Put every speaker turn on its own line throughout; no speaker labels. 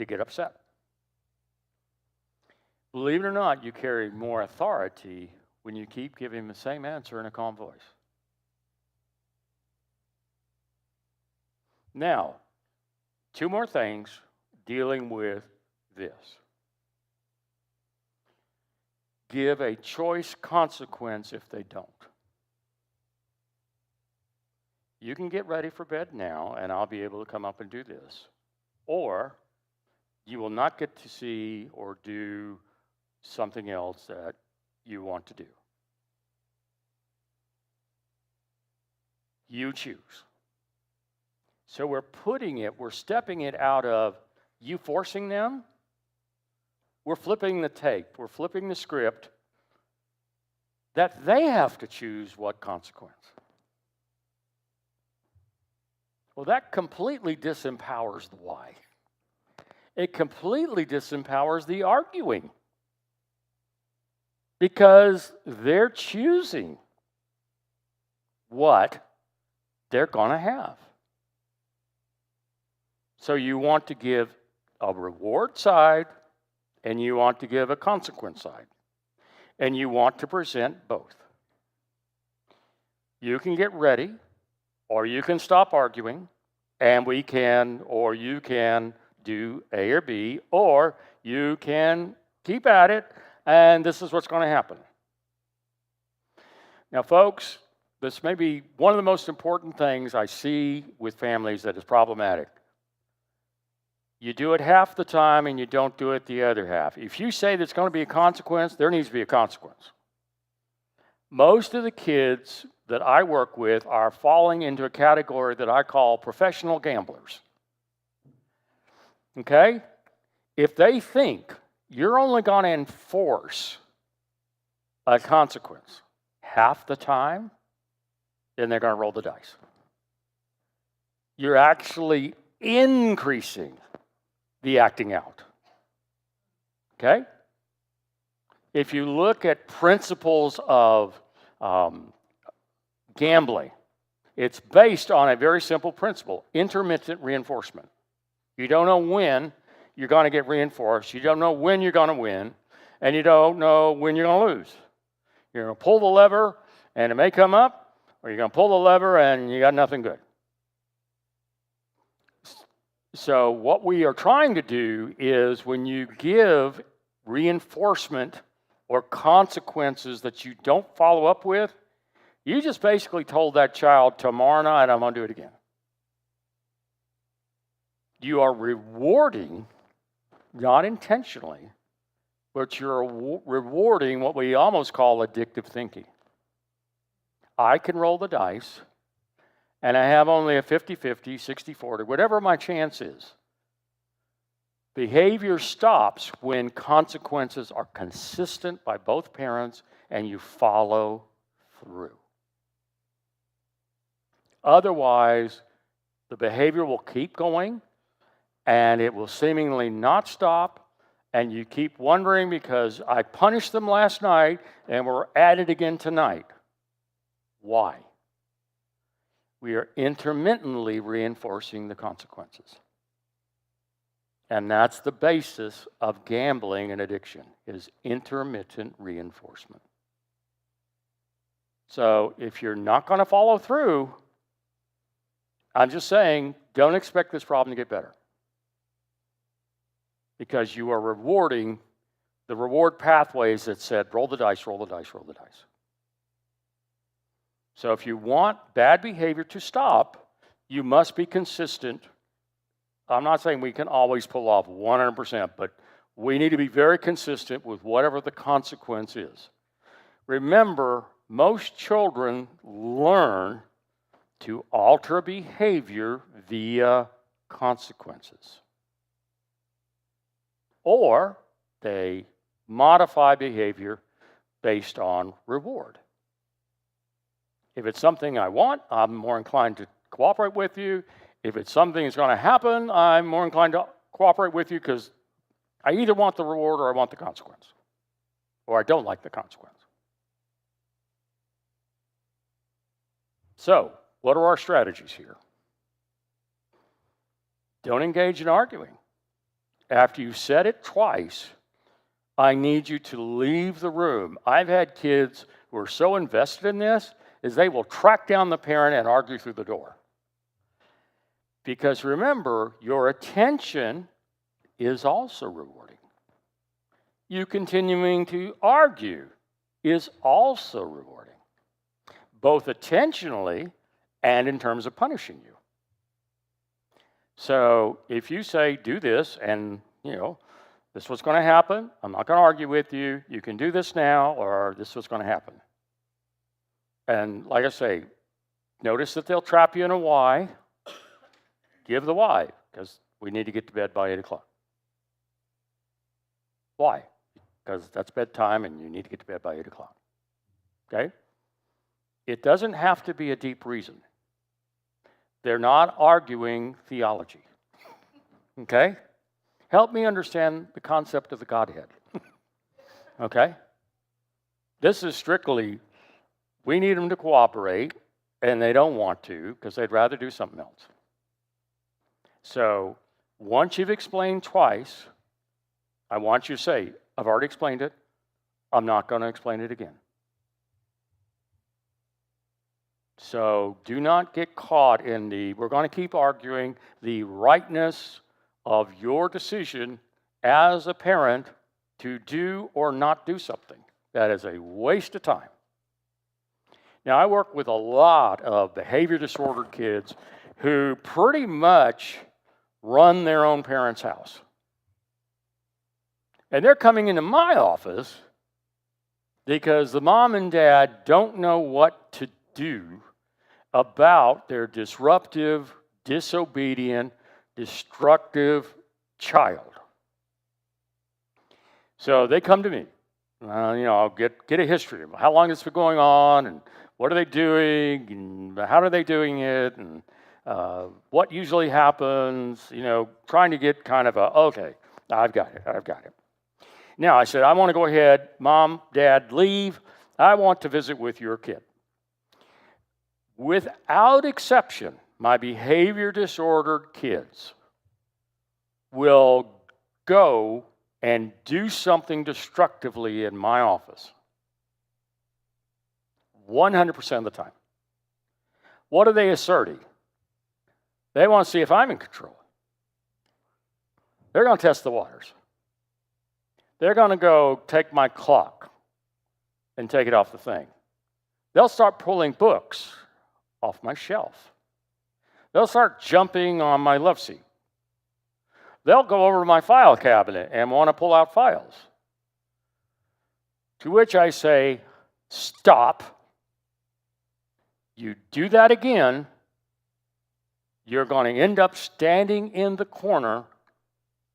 to get upset. Believe it or not, you carry more authority when you keep giving the same answer in a calm voice. Now, two more things dealing with this. Give a choice consequence if they don't. You can get ready for bed now, and I'll be able to come up and do this. Or you will not get to see or do something else that you want to do. You choose. So we're stepping it out of you forcing them. We're flipping the tape, we're flipping the script that they have to choose what consequence. Well, that completely disempowers the why. It completely disempowers the arguing because they're choosing what they're going to have. So you want to give a reward side and you want to give a consequence side. And you want to present both. You can get ready, or you can stop arguing, and you can do A or B, or you can keep at it, and this is what's going to happen. Now, folks, this may be one of the most important things I see with families that is problematic. You do it half the time and you don't do it the other half. If you say there's going to be a consequence, there needs to be a consequence. Most of the kids that I work with are falling into a category that I call professional gamblers. Okay? If they think you're only going to enforce a consequence half the time, then they're going to roll the dice. You're actually increasing the acting out. Okay? If you look at principles of gambling, it's based on a very simple principle, intermittent reinforcement. You don't know when you're going to get reinforced, you don't know when you're going to win, and you don't know when you're going to lose. You're going to pull the lever and it may come up, or you're going to pull the lever and you got nothing good. So what we are trying to do is when you give reinforcement or consequences that you don't follow up with, you just basically told that child, tomorrow night I'm going to do it again. You are rewarding, not intentionally, but you're rewarding what we almost call addictive thinking. I can roll the dice, and I have only a 50-50, 60-40, whatever my chance is. Behavior stops when consequences are consistent by both parents and you follow through. Otherwise, the behavior will keep going and it will seemingly not stop, and you keep wondering because I punished them last night and we're at it again tonight. Why? We are intermittently reinforcing the consequences. And that's the basis of gambling and addiction, is intermittent reinforcement. So if you're not going to follow through, I'm just saying, don't expect this problem to get better. Because you are rewarding the reward pathways that said, roll the dice, roll the dice, roll the dice. So if you want bad behavior to stop, you must be consistent. I'm not saying we can always pull off 100%, but we need to be very consistent with whatever the consequence is. Remember, most children learn to alter behavior via consequences. Or they modify behavior based on reward. If it's something I want, I'm more inclined to cooperate with you. If it's something that's going to happen, I'm more inclined to cooperate with you because I either want the reward or I want the consequence. Or I don't like the consequence. So, what are our strategies here? Don't engage in arguing. after you've said it twice, I need you to leave the room. I've had kids who are so invested in this is they will track down the parent and argue through the door. Because remember, your attention is also rewarding. You continuing to argue is also rewarding, both attentionally and in terms of punishing you. So if you say, do this, and this is what's going to happen, I'm not going to argue with you, you can do this now, or this is what's going to happen. And like I say, notice that they'll trap you in a why. Give the why, because we need to get to bed by 8 o'clock. Why? Because that's bedtime and you need to get to bed by 8 o'clock. Okay? It doesn't have to be a deep reason. They're not arguing theology. Okay? Help me understand the concept of the Godhead. Okay? This is strictly, we need them to cooperate, and they don't want to because they'd rather do something else. So once you've explained twice, I want you to say, I've already explained it. I'm not going to explain it again. So do not get caught in we're going to keep arguing the rightness of your decision as a parent to do or not do something. That is a waste of time. Now, I work with a lot of behavior disordered kids who pretty much run their own parents' house. And they're coming into my office because the mom and dad don't know what to do about their disruptive, disobedient, destructive child. So they come to me. I'll get a history of how long it's been going on, and what are they doing, and how are they doing it, and what usually happens, trying to get kind of okay, I've got it. Now, I said, I want to go ahead, Mom, Dad, leave. I want to visit with your kid. Without exception, my behavior disordered kids will go and do something destructively in my office. 100% of the time. What are they asserting? They want to see if I'm in control. They're going to test the waters. They're going to go take my clock and take it off the thing. They'll start pulling books off my shelf. They'll start jumping on my love seat. They'll go over to my file cabinet and want to pull out files. To which I say, stop. You do that again, you're going to end up standing in the corner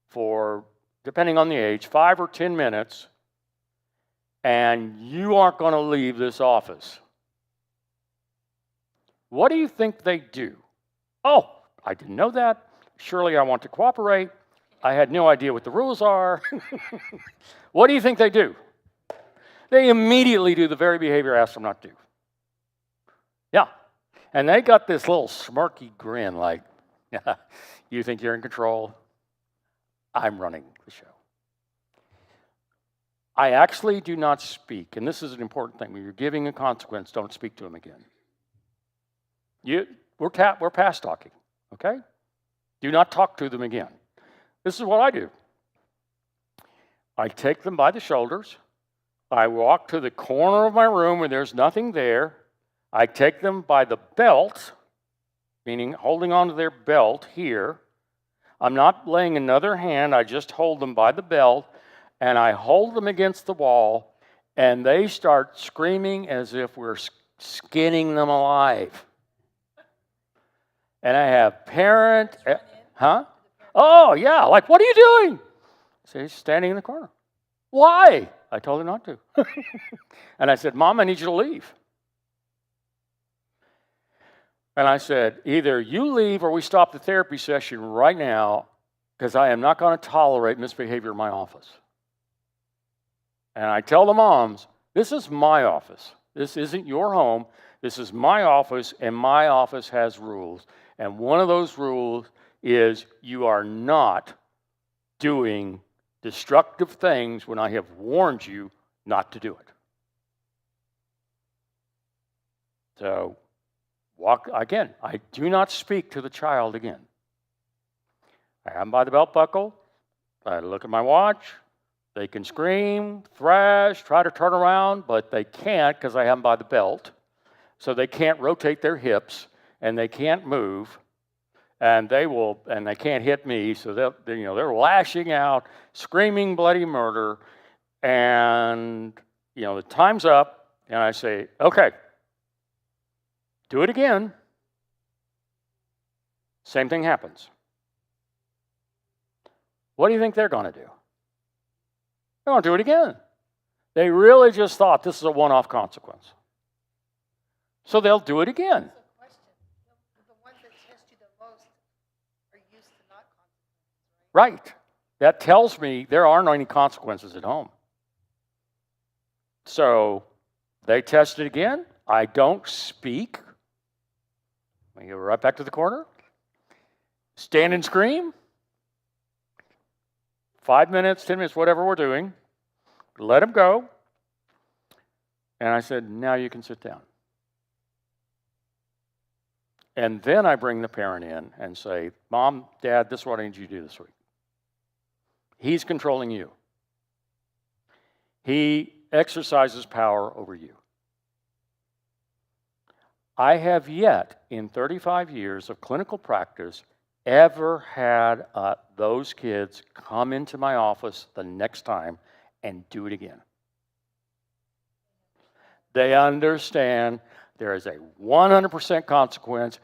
for, depending on the age, 5 or 10 minutes, and you aren't going to leave this office. What do you think they do? Oh, I didn't know that. Surely I want to cooperate. I had no idea what the rules are. What do you think they do? They immediately do the very behavior I asked them not to do. Yeah. And they got this little smirky grin like, you think you're in control? I'm running the show. I actually do not speak, and this is an important thing. When you're giving a consequence, don't speak to them again. We're past talking, okay? Do not talk to them again. This is what I do. I take them by the shoulders. I walk to the corner of my room where there's nothing there. I take them by the belt, meaning holding onto their belt here. I'm not laying another hand. I just hold them by the belt, and I hold them against the wall, and they start screaming as if we're skinning them alive. And I have parent, Oh, yeah, like, what are you doing? So he's standing in the corner. Why? I told her not to. And I said, Mom, I need you to leave. And I said, either you leave or we stop the therapy session right now, because I am not going to tolerate misbehavior in my office. And I tell the moms, this is my office. This isn't your home. This is my office, and my office has rules. And one of those rules is you are not doing destructive things when I have warned you not to do it. So, I do not speak to the child again. I have them by the belt buckle. I look at my watch. They can scream, thrash, try to turn around, but they can't because I have them by the belt. So they can't rotate their hips, and they can't move, and they can't hit me. So they're lashing out, screaming bloody murder, and the time's up, and I say, okay, do it again. Same thing happens. What do you think they're going to do? They're going to do it again. They really just thought this is a one-off consequence. So they'll do it again.
Question. The ones that test you the most are used to not consequences,
Right. That tells me there aren't any consequences at home. So they test it again. I don't speak. We go right back to the corner. Stand and scream. 5 minutes, 10 minutes, whatever we're doing. Let them go. And I said, now you can sit down. And then I bring the parent in and say, Mom, Dad, this is what I need you to do this week. He's controlling you. He exercises power over you. I have yet, in 35 years of clinical practice, ever had those kids come into my office the next time and do it again. They understand there is a 100% consequence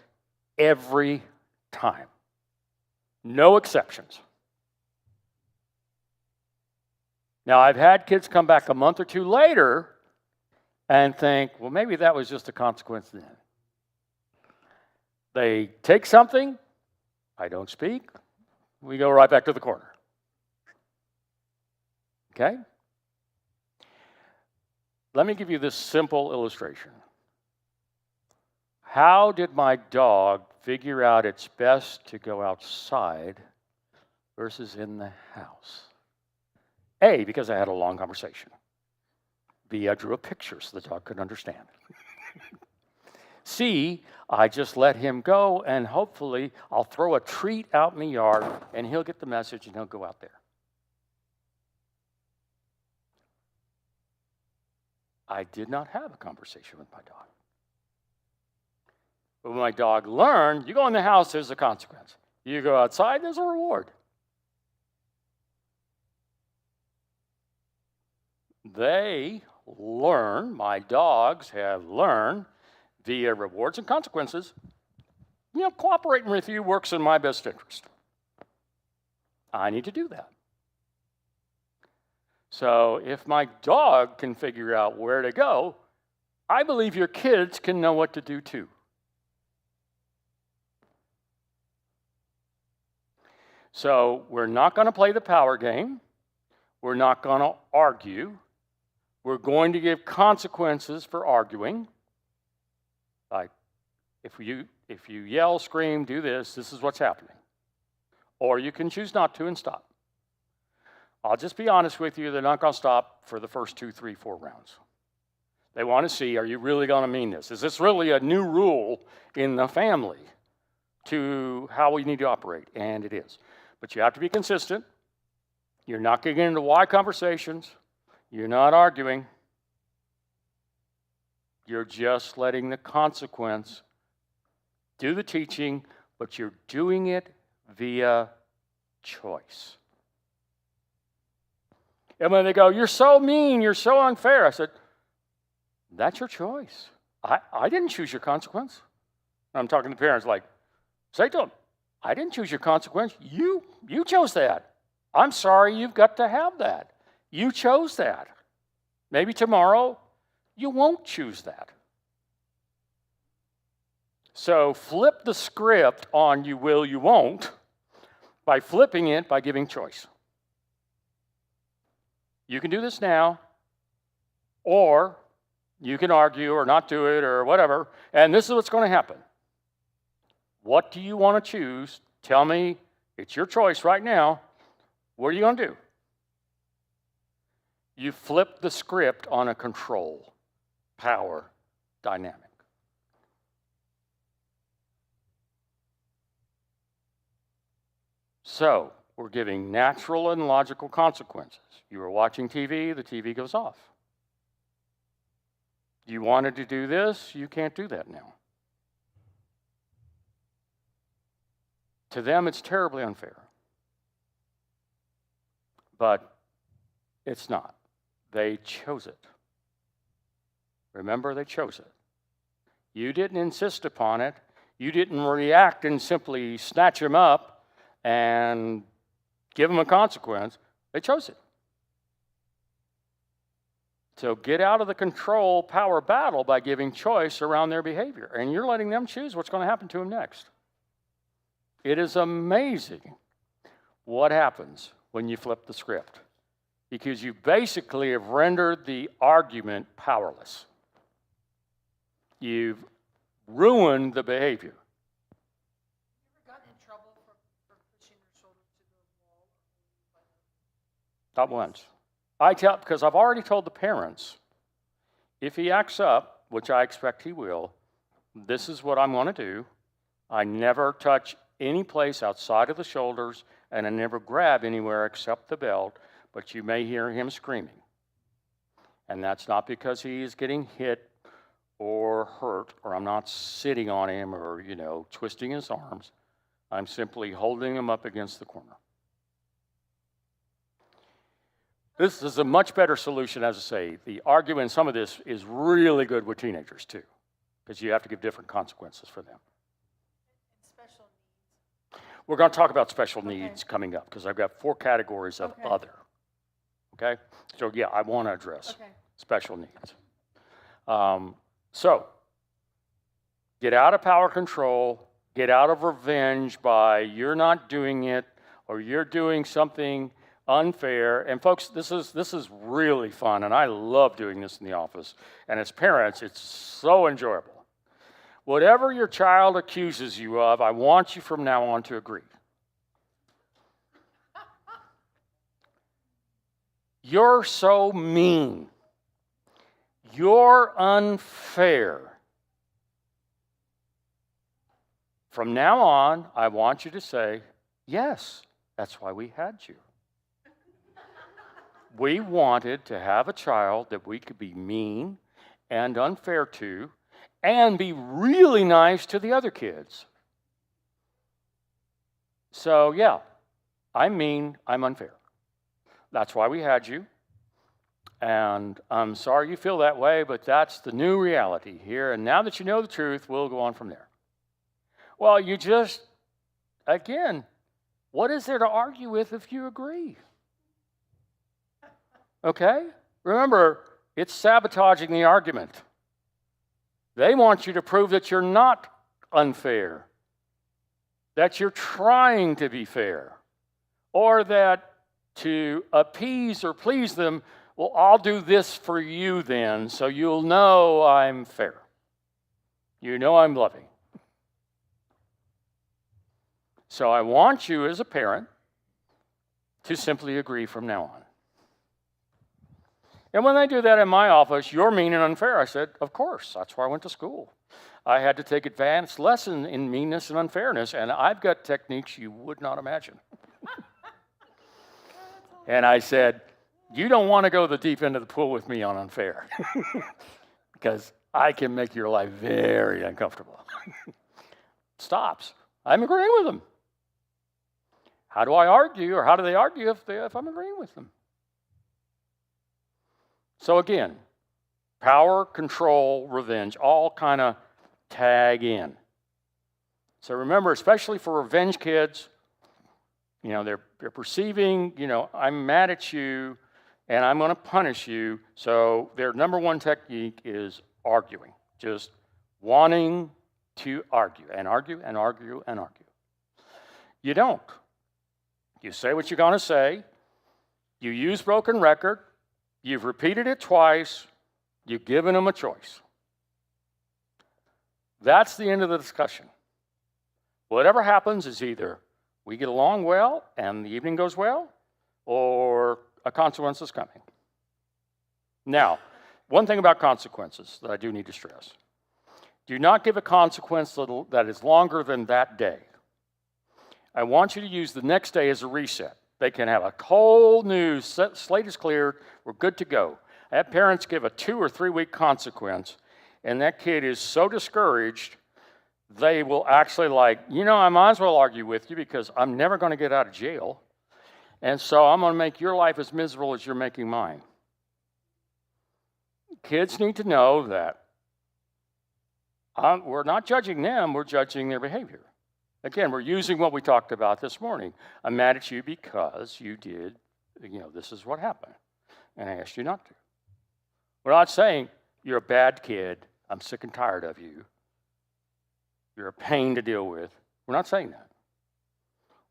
every time. No exceptions. Now, I've had kids come back a month or two later and think, well, maybe that was just a consequence then. They take something, I don't speak, we go right back to the corner. Okay? Let me give you this simple illustration. How did my dog figure out it's best to go outside versus in the house? A, because I had a long conversation. B, I drew a picture so the dog could understand. C, I just let him go, and hopefully I'll throw a treat out in the yard, and he'll get the message, and he'll go out there. I did not have a conversation with my dog. But when my dog learned, you go in the house, there's a consequence. You go outside, there's a reward. They learn, my dogs have learned, via rewards and consequences, cooperating with you works in my best interest. I need to do that. So if my dog can figure out where to go, I believe your kids can know what to do too. So we're not going to play the power game. We're not going to argue. We're going to give consequences for arguing. Like, if you yell, scream, do this is what's happening. Or you can choose not to and stop. I'll just be honest with you, they're not going to stop for the first 2, 3, 4 rounds. They want to see, are you really going to mean this? Is this really a new rule in the family to how we need to operate? And it is. But you have to be consistent. You're not getting into why conversations. You're not arguing. You're just letting the consequence do the teaching, but you're doing it via choice. And when they go, you're so mean, you're so unfair, I said, that's your choice. I didn't choose your consequence. I'm talking to parents like, say to them, I didn't choose your consequence. You chose that. I'm sorry you've got to have that. You chose that. Maybe tomorrow you won't choose that. So flip the script on you will, you won't, by flipping it by giving choice. You can do this now, or you can argue or not do it or whatever, and this is what's going to happen. What do you want to choose? Tell me, it's your choice right now. What are you going to do? You flip the script on a control, power dynamic. So, we're giving natural and logical consequences. You are watching TV, the TV goes off. You wanted to do this, you can't do that now. To them, it's terribly unfair. But it's not. They chose it. Remember, they chose it. You didn't insist upon it. You didn't react and simply snatch them up and give them a consequence. They chose it. So get out of the control power battle by giving choice around their behavior. And you're letting them choose what's going to happen to them next. It is amazing what happens when you flip the script, because you basically have rendered the argument powerless. You've ruined the behavior.
You ever gotten in trouble for pushing your shoulder to the wall?
Not once. I tell, because I've already told the parents, if he acts up, which I expect he will, this is what I'm going to do. I never touch any place outside of the shoulders, and I never grab anywhere except the belt, but you may hear him screaming. And that's not because he is getting hit or hurt, or I'm not sitting on him or, twisting his arms. I'm simply holding him up against the corner. This is a much better solution, as I say. The argument, some of this is really good with teenagers too, because you have to give different consequences for them.
Special needs.
We're going to talk about special needs coming up, because I've got 4 categories of other. Okay? So yeah, I want to address special needs. So, get out of power control, get out of revenge by you're not doing it or you're doing something unfair. And folks, this is really fun, and I love doing this in the office. And as parents, it's so enjoyable. Whatever your child accuses you of, I want you from now on to agree. You're so mean. You're unfair. From now on, I want you to say, yes, that's why we had you. We wanted to have a child that we could be mean and unfair to and be really nice to the other kids. So, yeah, I'm mean, I'm unfair. That's why we had you. And I'm sorry you feel that way, but that's the new reality here. And now that you know the truth, we'll go on from there. Well, you just, again, what is there to argue with if you agree? Okay? Remember, it's sabotaging the argument. They want you to prove that you're not unfair, that you're trying to be fair, or that to appease or please them, well, I'll do this for you then, so you'll know I'm fair. You know I'm loving. So I want you as a parent to simply agree from now on. And when they do that in my office, you're mean and unfair. I said, of course, that's where I went to school. I had to take advanced lesson in meanness and unfairness, and I've got techniques you would not imagine. And I said, you don't want to go to the deep end of the pool with me on unfair, because I can make your life very uncomfortable. Stops. I'm agreeing with them. How do I argue, or how do they argue if I'm agreeing with them? So again, power, control, revenge, all kind of tag in. So remember, especially for revenge kids, they're perceiving, I'm mad at you and I'm going to punish you. So their number one technique is arguing, just wanting to argue and argue and argue and argue. You don't. You say what you're going to say. You use broken record. You've repeated it twice. You've given them a choice. That's the end of the discussion. Whatever happens is either we get along well and the evening goes well, or a consequence is coming. Now, one thing about consequences that I do need to stress. Do not give a consequence that is longer than that day. I want you to use the next day as a reset. They can have a whole new slate is cleared, we're good to go. I have parents give a 2 or 3 week consequence, and that kid is so discouraged, they will actually I might as well argue with you because I'm never going to get out of jail. And so I'm going to make your life as miserable as you're making mine. Kids need to know that we're not judging them, we're judging their behavior. Again, we're using what we talked about this morning. I'm mad at you because you did, this is what happened. And I asked you not to. We're not saying you're a bad kid, I'm sick and tired of you. You're a pain to deal with. We're not saying that.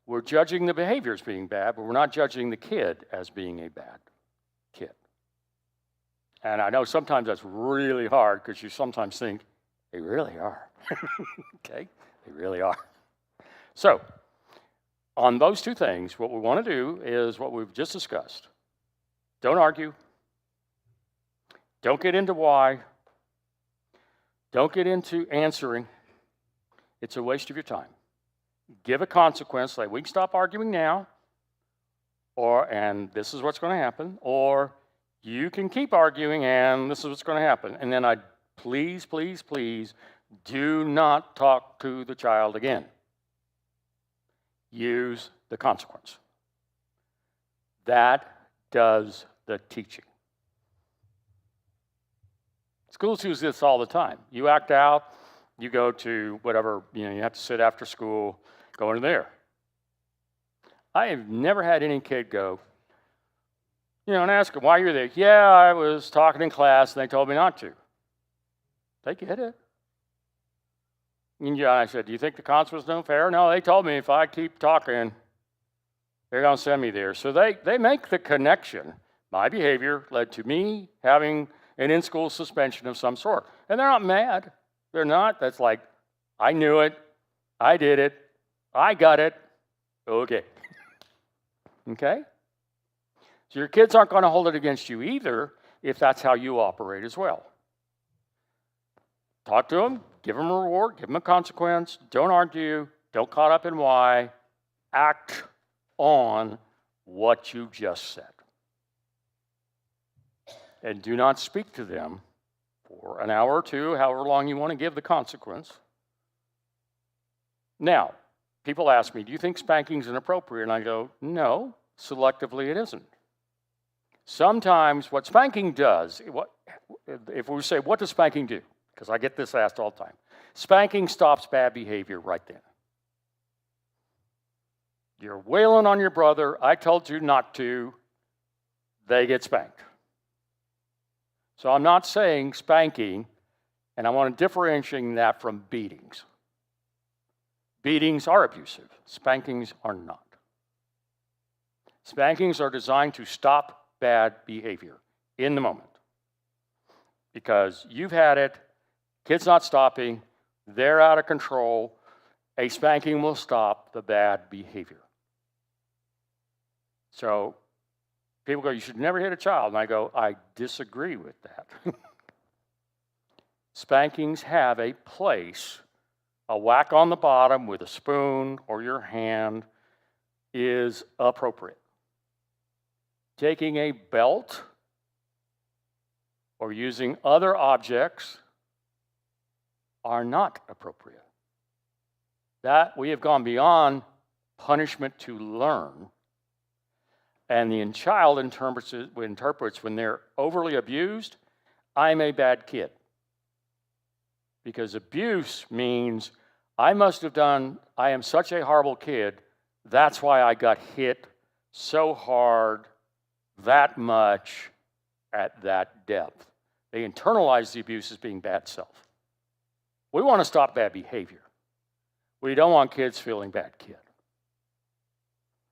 We're judging the behavior as being bad, but we're not judging the kid as being a bad kid. And I know sometimes that's really hard because you sometimes think, they really are. Okay? They really are. So, on those two things, what we want to do is what we've just discussed. Don't argue. Don't get into why. Don't get into answering. It's a waste of your time. Give a consequence, like we can stop arguing now, and this is what's going to happen, or you can keep arguing and this is what's going to happen. And then please, please, please, do not talk to the child again. Use the consequence. That does the teaching. Schools use this all the time. You act out, you go to whatever, you have to sit after school, go into there. I have never had any kid go, and ask them, why you're there? Yeah, I was talking in class and they told me not to. They get it. And I said, do you think the consequence was no fair? No, they told me if I keep talking, they're going to send me there. So they make the connection. My behavior led to me having an in-school suspension of some sort. And they're not mad. They're not. That's like, I knew it. I did it. I got it. Okay. Okay? So your kids aren't going to hold it against you either if that's how you operate as well. Talk to them, give them a reward, give them a consequence, don't argue, don't caught up in why, act on what you just said. And do not speak to them for an hour or two, however long you want to give the consequence. Now, people ask me, do you think spanking is inappropriate? And I go, no, selectively it isn't. Sometimes what spanking does, if we say, what does spanking do? Because I get this asked all the time. Spanking stops bad behavior right then. You're wailing on your brother, I told you not to, they get spanked. So I'm not saying spanking, and I want to differentiate that from beatings. Beatings are abusive, spankings are not. Spankings are designed to stop bad behavior in the moment. Because you've had it, kid's not stopping, they're out of control, a spanking will stop the bad behavior. So people go, you should never hit a child. And I go, I disagree with that. Spankings have a place. A whack on the bottom with a spoon or your hand is appropriate. Taking a belt or using other objects are not appropriate. That we have gone beyond punishment to learn. And the child interprets when they're overly abused, I'm a bad kid. Because abuse means I am such a horrible kid, that's why I got hit so hard, that much, at that depth. They internalize the abuse as being bad self. We want to stop bad behavior. We don't want kids feeling bad kid.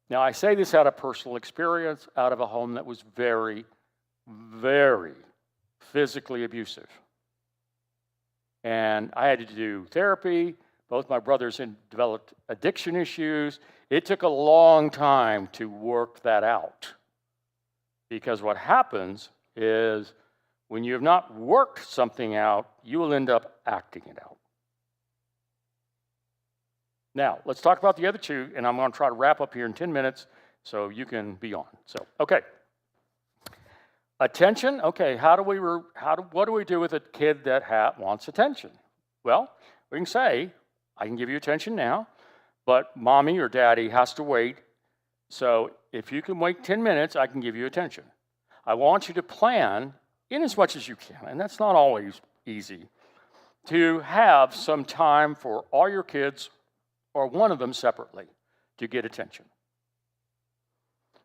Now, I say this out of personal experience, out of a home that was very, very physically abusive. And I had to do therapy Both my brothers had developed addiction issues. It took a long time to work that out. Because what happens is when you have not worked something out, you will end up acting it out. Now, let's talk about the other two, and I'm going to try to wrap up here in 10 minutes so you can be on. So, okay. Attention, okay, what do we do with a kid that wants attention? Well, we can say, I can give you attention now, but mommy or daddy has to wait. So if you can wait 10 minutes, I can give you attention. I want you to plan, in as much as you can, and that's not always easy, to have some time for all your kids or one of them separately to get attention.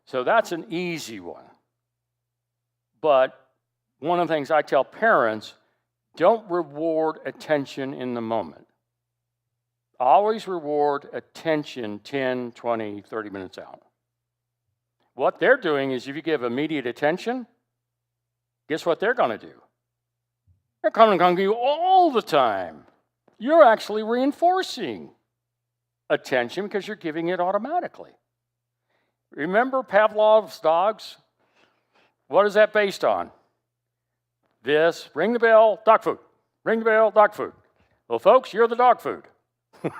So that's an easy one. But one of the things I tell parents, don't reward attention in the moment. Always reward attention 10, 20, 30 minutes out. What they're doing is if you give immediate attention, guess what they're going to do? They're coming to you all the time. You're actually reinforcing attention because you're giving it automatically. Remember Pavlov's dogs? What is that based on? This, ring the bell, dog food. Ring the bell, dog food. Well, folks, you're the dog food.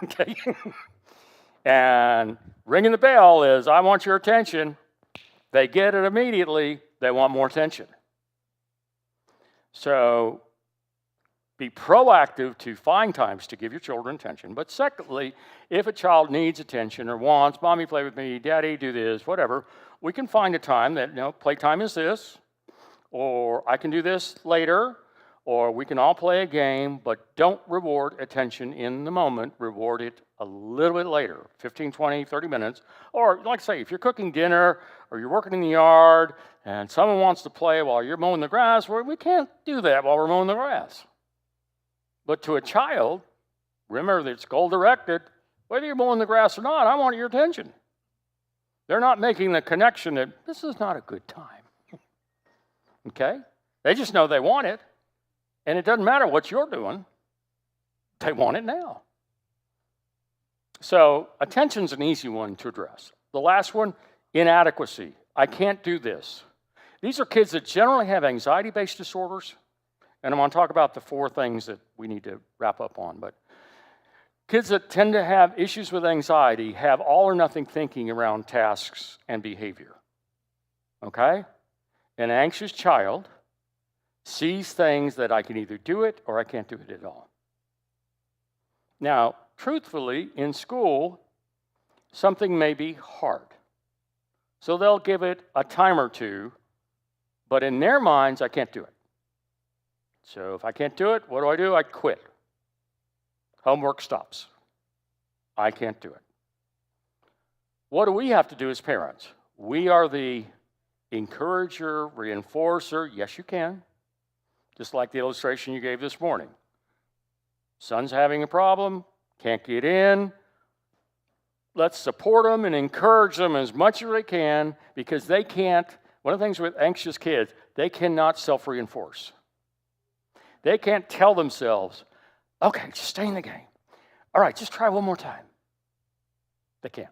Okay? And ringing the bell is, I want your attention. They get it immediately. They want more attention. So be proactive to find times to give your children attention. But secondly, if a child needs attention or wants, mommy, play with me, daddy, do this, whatever, we can find a time that, playtime is this, or I can do this later, or we can all play a game, but don't reward attention in the moment. Reward it a little bit later, 15, 20, 30 minutes. Or like I say, if you're cooking dinner or you're working in the yard and someone wants to play while you're mowing the grass, well, we can't do that while we're mowing the grass. But to a child, remember that it's goal-directed. Whether you're mowing the grass or not, I want your attention. They're not making the connection that this is not a good time. Okay? They just know they want it. And it doesn't matter what you're doing. They want it now. So attention's an easy one to address. The last one, inadequacy. I can't do this. These are kids that generally have anxiety-based disorders. And I'm going to talk about the 4 things that we need to wrap up on. But kids that tend to have issues with anxiety have all or nothing thinking around tasks and behavior. Okay? An anxious child sees things that I can either do it or I can't do it at all. Now, truthfully, in school, something may be hard. So they'll give it a time or two, but in their minds, I can't do it. So if I can't do it, what do? I quit. Homework stops. I can't do it. What do we have to do as parents? We are the encourager, reinforcer. Yes, you can. Just like the illustration you gave this morning. Son's having a problem, can't get in. Let's support them and encourage them as much as they can because they can't, one of the things with anxious kids, they cannot self-reinforce. They can't tell themselves, okay, just stay in the game. All right, just try one more time. They can't.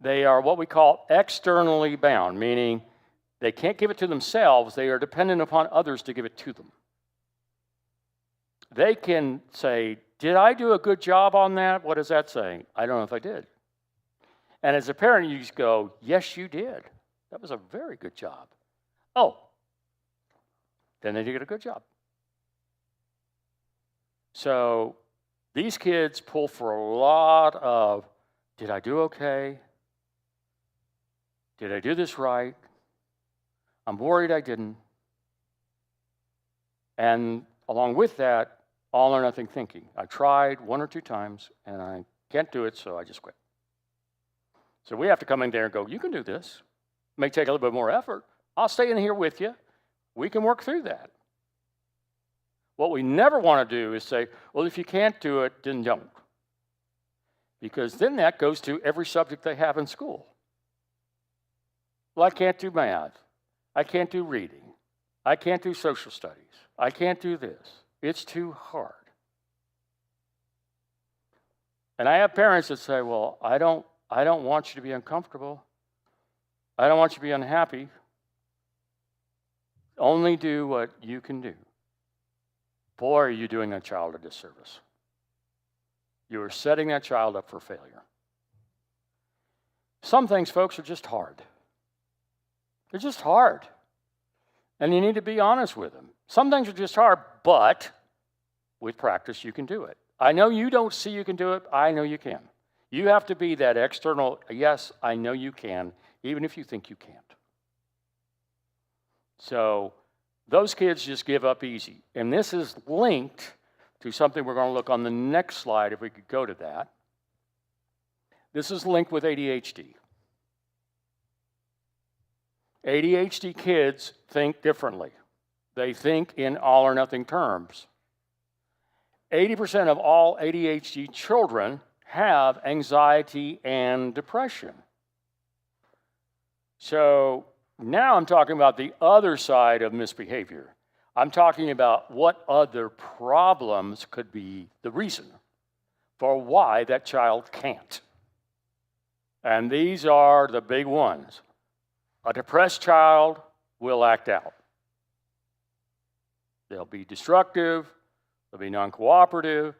They are what we call externally bound, meaning they can't give it to themselves. They are dependent upon others to give it to them. They can say, did I do a good job on that? What is that saying? I don't know if I did. And as a parent, you just go, yes, you did. That was a very good job. Oh, then they did a good job. So these kids pull for a lot of, did I do okay? Did I do this right? I'm worried I didn't. And along with that, all or nothing thinking. I tried 1 or 2 times, and I can't do it, so I just quit. So we have to come in there and go, you can do this. It may take a little bit more effort. I'll stay in here with you. We can work through that. What we never want to do is say, well, if you can't do it, then don't. Because then that goes to every subject they have in school. Well, I can't do math. I can't do reading. I can't do social studies. I can't do this. It's too hard. And I have parents that say, well, I don't want you to be uncomfortable. I don't want you to be unhappy. Only do what you can do. Boy, are you doing a child a disservice. You are setting that child up for failure. Some things, folks, are just hard. They're just hard. And you need to be honest with them. Some things are just hard, but with practice, you can do it. I know you don't see you can do it. I know you can. You have to be that external, yes, I know you can, even if you think you can't. So those kids just give up easy. And this is linked to something we're going to look on the next slide, if we could go to that. This is linked with ADHD. ADHD kids think differently. They think in all or nothing terms. 80% of all ADHD children have anxiety and depression. So now I'm talking about the other side of misbehavior. I'm talking about what other problems could be the reason for why that child can't. And these are the big ones. A depressed child will act out. They'll be destructive, they'll be non-cooperative,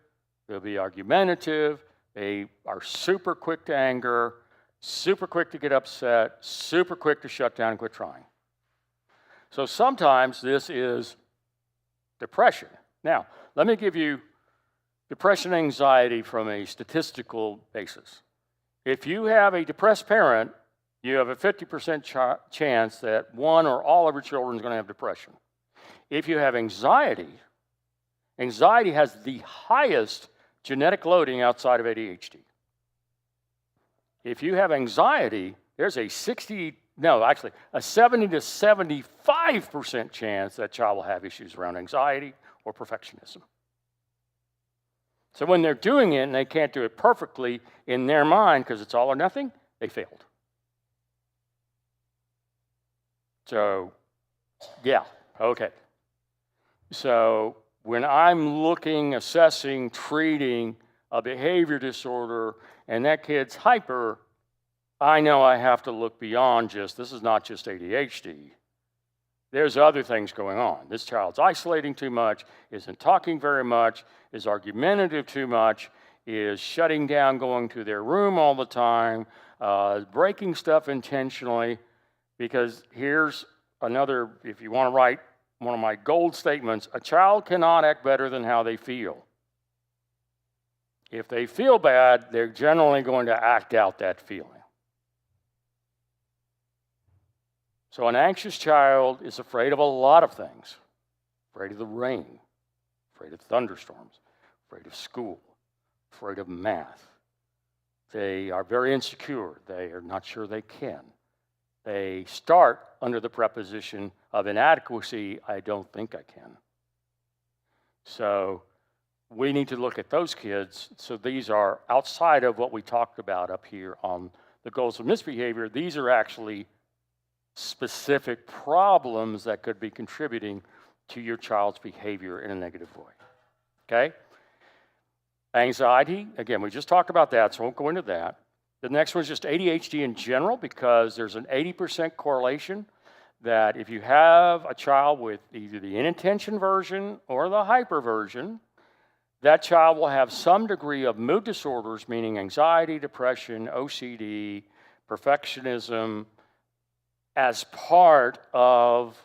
they'll be argumentative, they are super quick to anger, super quick to get upset, super quick to shut down and quit trying. So sometimes this is depression. Now, let me give you depression and anxiety from a statistical basis. If you have a depressed parent, you have a 50% chance that one or all of your children is going to have depression. If you have anxiety, anxiety has the highest genetic loading outside of ADHD. If you have anxiety, there's a 70 to 75% chance that child will have issues around anxiety or perfectionism. So when they're doing it and they can't do it perfectly in their mind because it's all or nothing, they failed. So, yeah, okay. So when I'm looking, assessing, treating a behavior disorder and that kid's hyper, I know I have to look beyond this is not just ADHD. There's other things going on. This child's isolating too much, isn't talking very much, is argumentative too much, is shutting down, going to their room all the time, breaking stuff intentionally. Because here's another, if you want to write one of my gold statements, a child cannot act better than how they feel. If they feel bad, they're generally going to act out that feeling. So an anxious child is afraid of a lot of things. Afraid of the rain, afraid of thunderstorms, afraid of school, afraid of math. They are very insecure. They are not sure they can. They start under the preposition of inadequacy, I don't think I can. So we need to look at those kids. So these are outside of what we talked about up here on the goals of misbehavior. These are actually specific problems that could be contributing to your child's behavior in a negative way. Okay? Anxiety, again, we just talked about that, so I won't go into that. The next one is just ADHD in general, because there's an 80% correlation that if you have a child with either the inattention version or the hyper version, that child will have some degree of mood disorders, meaning anxiety, depression, OCD, perfectionism, as part of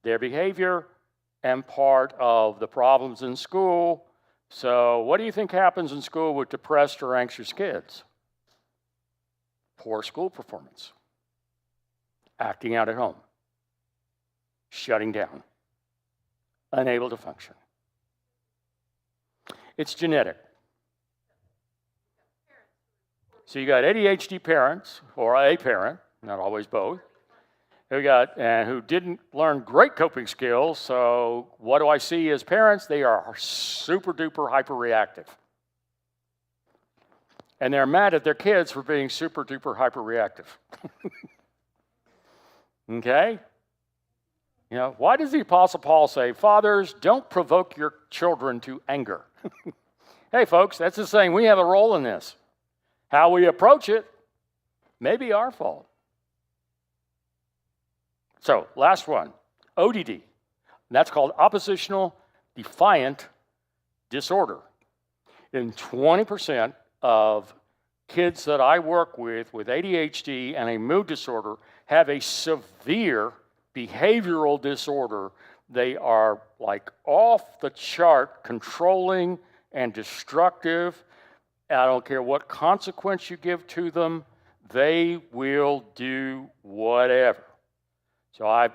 their behavior and part of the problems in school. So what do you think happens in school with depressed or anxious kids? Poor school performance, acting out at home, shutting down, unable to function. It's genetic. So you got ADHD parents, or a parent, not always both, who didn't learn great coping skills. So what do I see as parents? They are super duper hyper reactive. And they're mad at their kids for being super duper hyper reactive. Okay? You know, why does the Apostle Paul say, fathers, don't provoke your children to anger? Hey, folks, that's the saying. We have a role in this. How we approach it may be our fault. So, last one, ODD. And that's called oppositional defiant disorder. And 20% of kids that I work with ADHD and a mood disorder have a severe behavioral disorder. They are like off the chart, controlling and destructive. I don't care what consequence you give to them, they will do whatever. So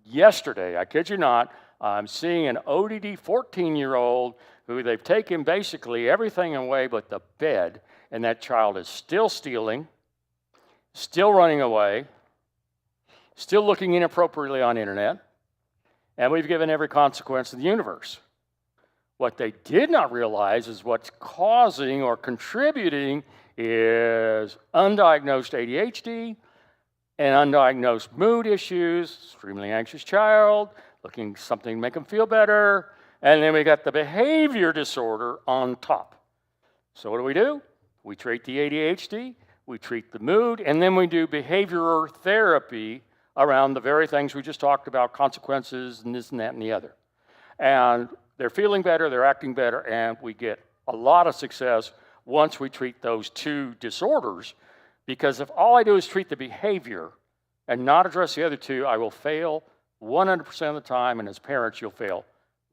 yesterday, I kid you not, I'm seeing an ODD 14-year-old who they've taken basically everything away but the bed, and that child is still stealing, still running away, still looking inappropriately on internet, and we've given every consequence in the universe. What they did not realize is what's causing or contributing is undiagnosed ADHD and undiagnosed mood issues, extremely anxious child, looking something to make them feel better, and then we got the behavior disorder on top. So what do? We treat the ADHD, we treat the mood, and then we do behavior therapy around the very things we just talked about, consequences and this and that and the other. And they're feeling better, they're acting better, and we get a lot of success once we treat those two disorders. Because if all I do is treat the behavior and not address the other two, I will fail 100% of the time, and as parents, you'll fail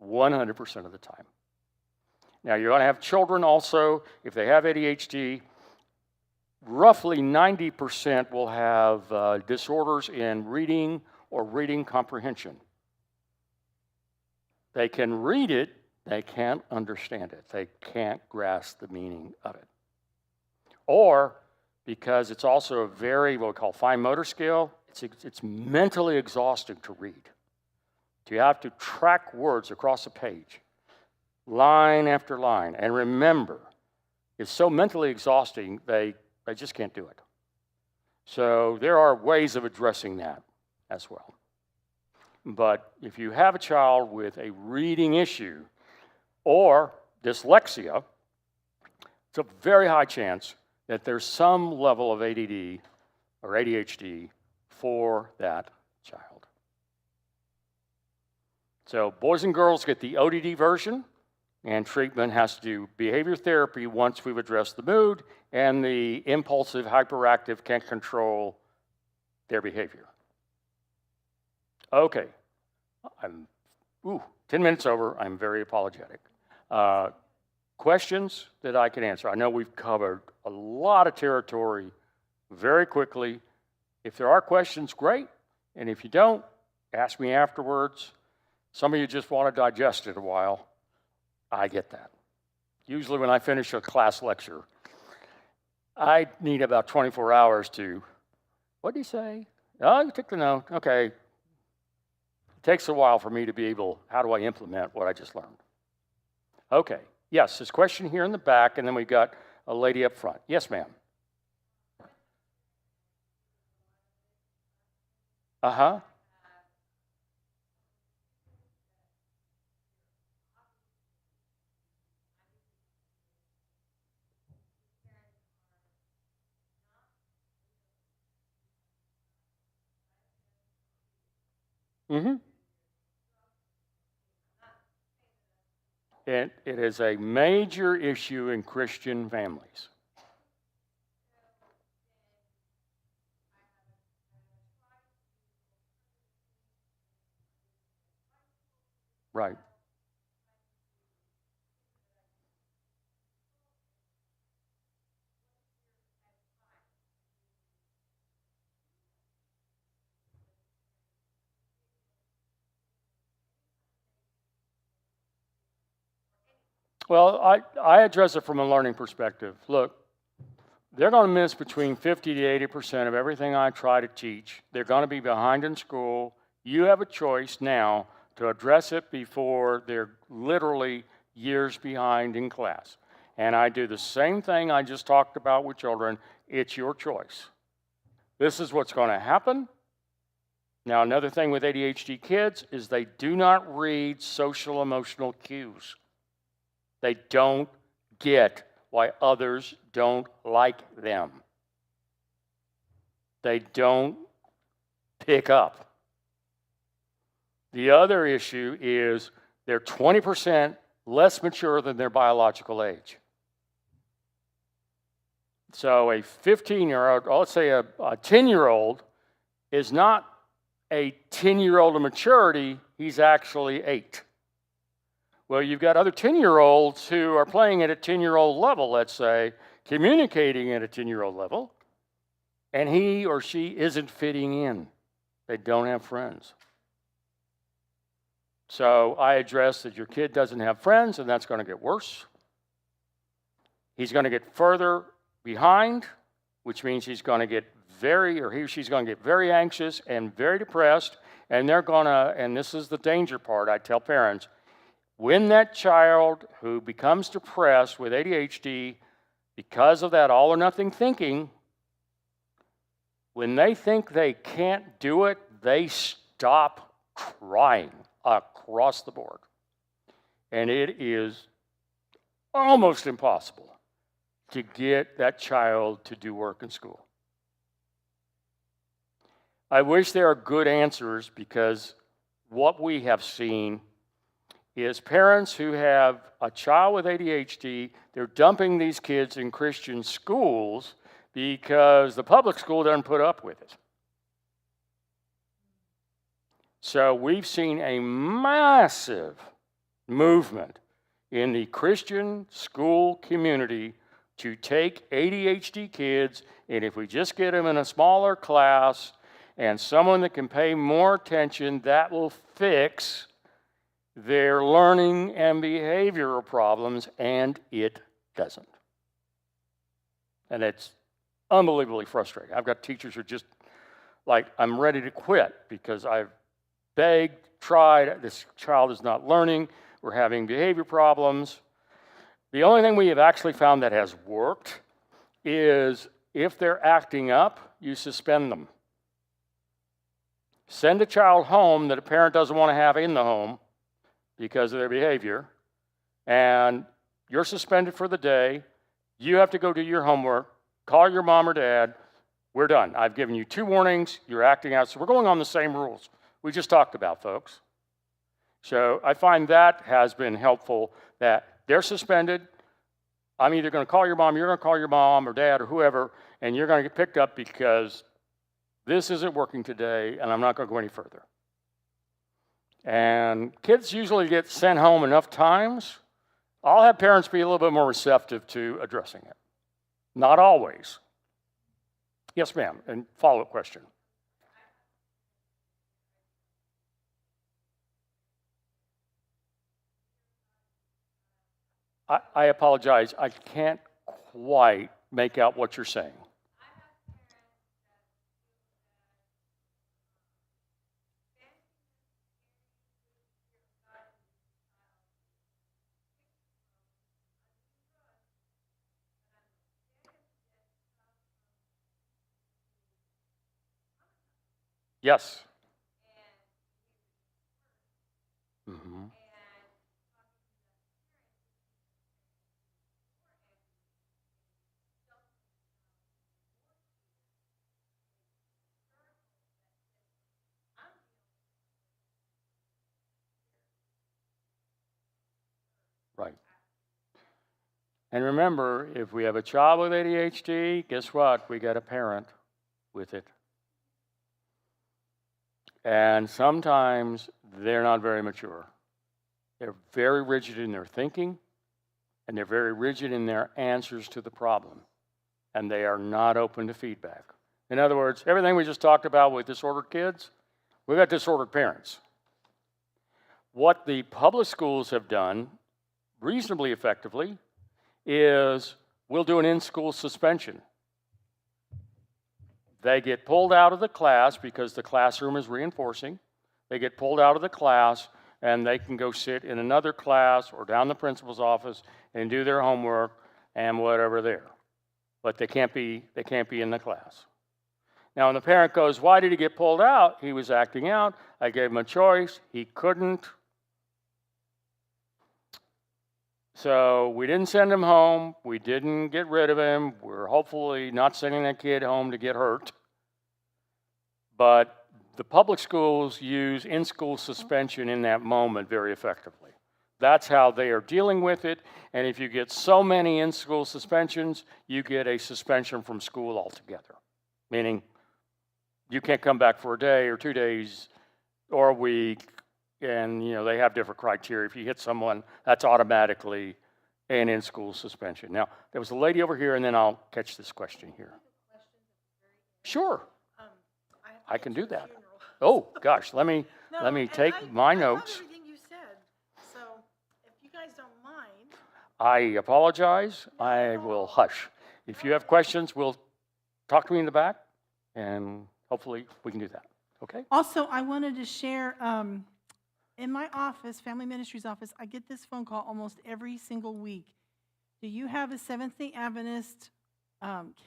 100% of the time. Now, you're going to have children also, if they have ADHD, roughly 90% will have disorders in reading or reading comprehension. They can read it, they can't understand it. They can't grasp the meaning of it. Or, because it's also a very, what we call fine motor skill, it's mentally exhausting to read. You have to track words across a page, line after line. And remember, it's so mentally exhausting, they just can't do it. So there are ways of addressing that as well. But if you have a child with a reading issue or dyslexia, it's a very high chance that there's some level of ADD or ADHD for that child. So boys and girls get the ODD version, and treatment has to do behavior therapy once we've addressed the mood, and the impulsive, hyperactive can't control their behavior. Okay, I'm 10 minutes over. I'm very apologetic. Questions that I can answer? I know we've covered a lot of territory very quickly. If there are questions, great. And if you don't, ask me afterwards. Some of you just want to digest it a while. I get that. Usually when I finish a class lecture, I need about 24 hours to, what did he say? Oh, you took the note. Okay. It takes a while for me to be able, how do I implement what I just learned? Okay. Yes, this question here in the back, and then we got a lady up front. Yes, ma'am. Uh-huh. Mm-hmm. It is a major issue in Christian families. Right. Well, I address it from a learning perspective. Look, they're going to miss between 50 to 80% of everything I try to teach. They're going to be behind in school. You have a choice now to address it before they're literally years behind in class. And I do the same thing I just talked about with children. It's your choice. This is what's going to happen. Now, another thing with ADHD kids is they do not read social emotional cues. They don't get why others don't like them. They don't pick up. The other issue is they're 20% less mature than their biological age. So a 15-year-old, or let's say a 10-year-old, is not a 10-year-old of maturity, he's actually 8. Well, you've got other 10-year-olds who are playing at a 10-year-old level, let's say, communicating at a 10-year-old level, and he or she isn't fitting in. They don't have friends. So I address that your kid doesn't have friends, and that's going to get worse. He's going to get further behind, which means he's going to get he or she's going to get very anxious and very depressed, and they're going to, and this is the danger part, I tell parents, when that child who becomes depressed with ADHD because of that all or nothing thinking, when they think they can't do it, they stop crying across the board. And it is almost impossible to get that child to do work in school. I wish there are good answers, because what we have seen is parents who have a child with ADHD, they're dumping these kids in Christian schools because the public school doesn't put up with it. So we've seen a massive movement in the Christian school community to take ADHD kids, and if we just get them in a smaller class and someone that can pay more attention, that will fix their learning and behavioral problems, and it doesn't. And it's unbelievably frustrating. I've got teachers who are just like, I'm ready to quit because I've begged, tried, this child is not learning, we're having behavior problems. The only thing we have actually found that has worked is if they're acting up, you suspend them. Send a child home that a parent doesn't want to have in the home because of their behavior, and you're suspended for the day. You have to go do your homework, call your mom or dad, we're done. I've given you 2 warnings, you're acting out. So we're going on the same rules we just talked about, folks. So I find that has been helpful, that they're suspended. I'm either going to call your mom, you're going to call your mom or dad or whoever, and you're going to get picked up because this isn't working today, and I'm not going to go any further. And kids usually get sent home enough times. I'll have parents be a little bit more receptive to addressing it. Not always. Yes, ma'am, and follow-up question. I apologize, I can't quite make out what you're saying. Yes. Mm-hmm. Right. And remember, if we have a child with ADHD, guess what? We got a parent with it. And sometimes they're not very mature. They're very rigid in their thinking, and they're very rigid in their answers to the problem. And they are not open to feedback. In other words, everything we just talked about with disordered kids, we've got disordered parents. What the public schools have done reasonably effectively is we'll do an in-school suspension. They get pulled out of the class because the classroom is reinforcing. They get pulled out of the class, and they can go sit in another class or down the principal's office and do their homework and whatever there. But they can't be in the class. Now, when the parent goes, why did he get pulled out? He was acting out. I gave him a choice. He couldn't So we didn't send him home. We didn't get rid of him. We're hopefully not sending that kid home to get hurt. But the public schools use in-school suspension in that moment very effectively. That's how they are dealing with it. And if you get so many in-school suspensions, you get a suspension from school altogether. Meaning you can't come back for a day or 2 days or a week. And, they have different criteria. If you hit someone, that's automatically an in-school suspension. Now, there was a lady over here, and then I'll catch this question here. Sure, I can do that. Oh, gosh, let me take my notes.
I love everything you said, so if you guys don't mind.
I apologize. I will hush. If you have questions, we'll talk to me in the back, and hopefully we can do that. Okay?
Also, I wanted to share, in my office, Family Ministries office, I get this phone call almost every single week. Do you have a Seventh-day Adventist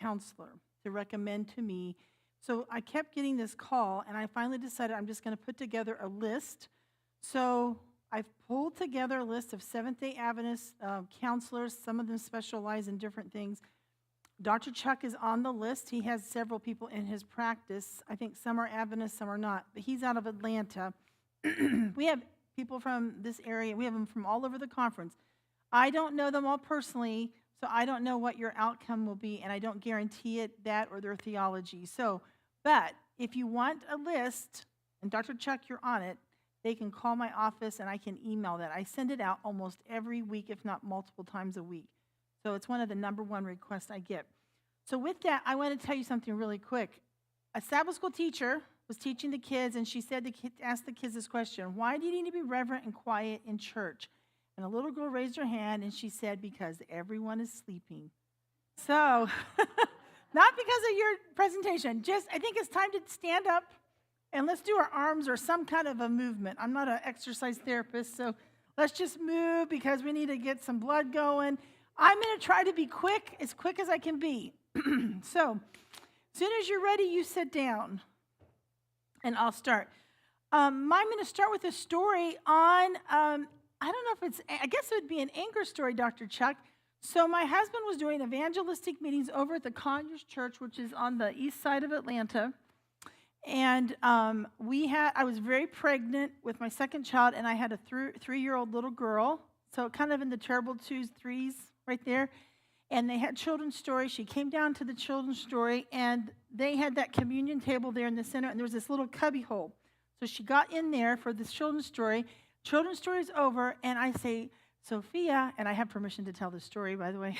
counselor to recommend to me? So I kept getting this call, and I finally decided I'm just going to put together a list. So I've pulled together a list of Seventh-day Adventist counselors. Some of them specialize in different things. Dr. Chuck is on the list. He has several people in his practice. I think some are Adventists, some are not. But he's out of Atlanta. We have people from this area. We have them from all over the conference. I don't know them all personally, so I don't know what your outcome will be, and I don't guarantee it, that or their theology. But if you want a list, and Dr. Chuck, you're on it, they can call my office, and I can email that. I send it out almost every week, if not multiple times a week. So it's one of the number one requests I get. So with that, I want to tell you something really quick. A Sabbath school teacher was teaching the kids, and she said asked the kids this question: why do you need to be reverent and quiet in church? And a little girl raised her hand, and she said, because everyone is sleeping. So, not because of your presentation, just I think it's time to stand up, and let's do our arms or some kind of a movement. I'm not an exercise therapist, so let's just move because we need to get some blood going. I'm going to try to be quick as I can be. So, as soon as you're ready, you sit down. And I'll start. I'm going to start with a story on, I don't know if I guess it would be an anchor story, Dr. Chuck. So my husband was doing evangelistic meetings over at the Conyers Church, which is on the east side of Atlanta. And I was very pregnant with my second child, and I had a 3-year-old little girl. So kind of in the terrible 2s, 3s right there. And they had children's story. She came down to the children's story, and they had that communion table there in the center, and there was this little cubby hole. So she got in there for this children's story. Children's story is over, and I say, Sophia, and I have permission to tell this story, by the way,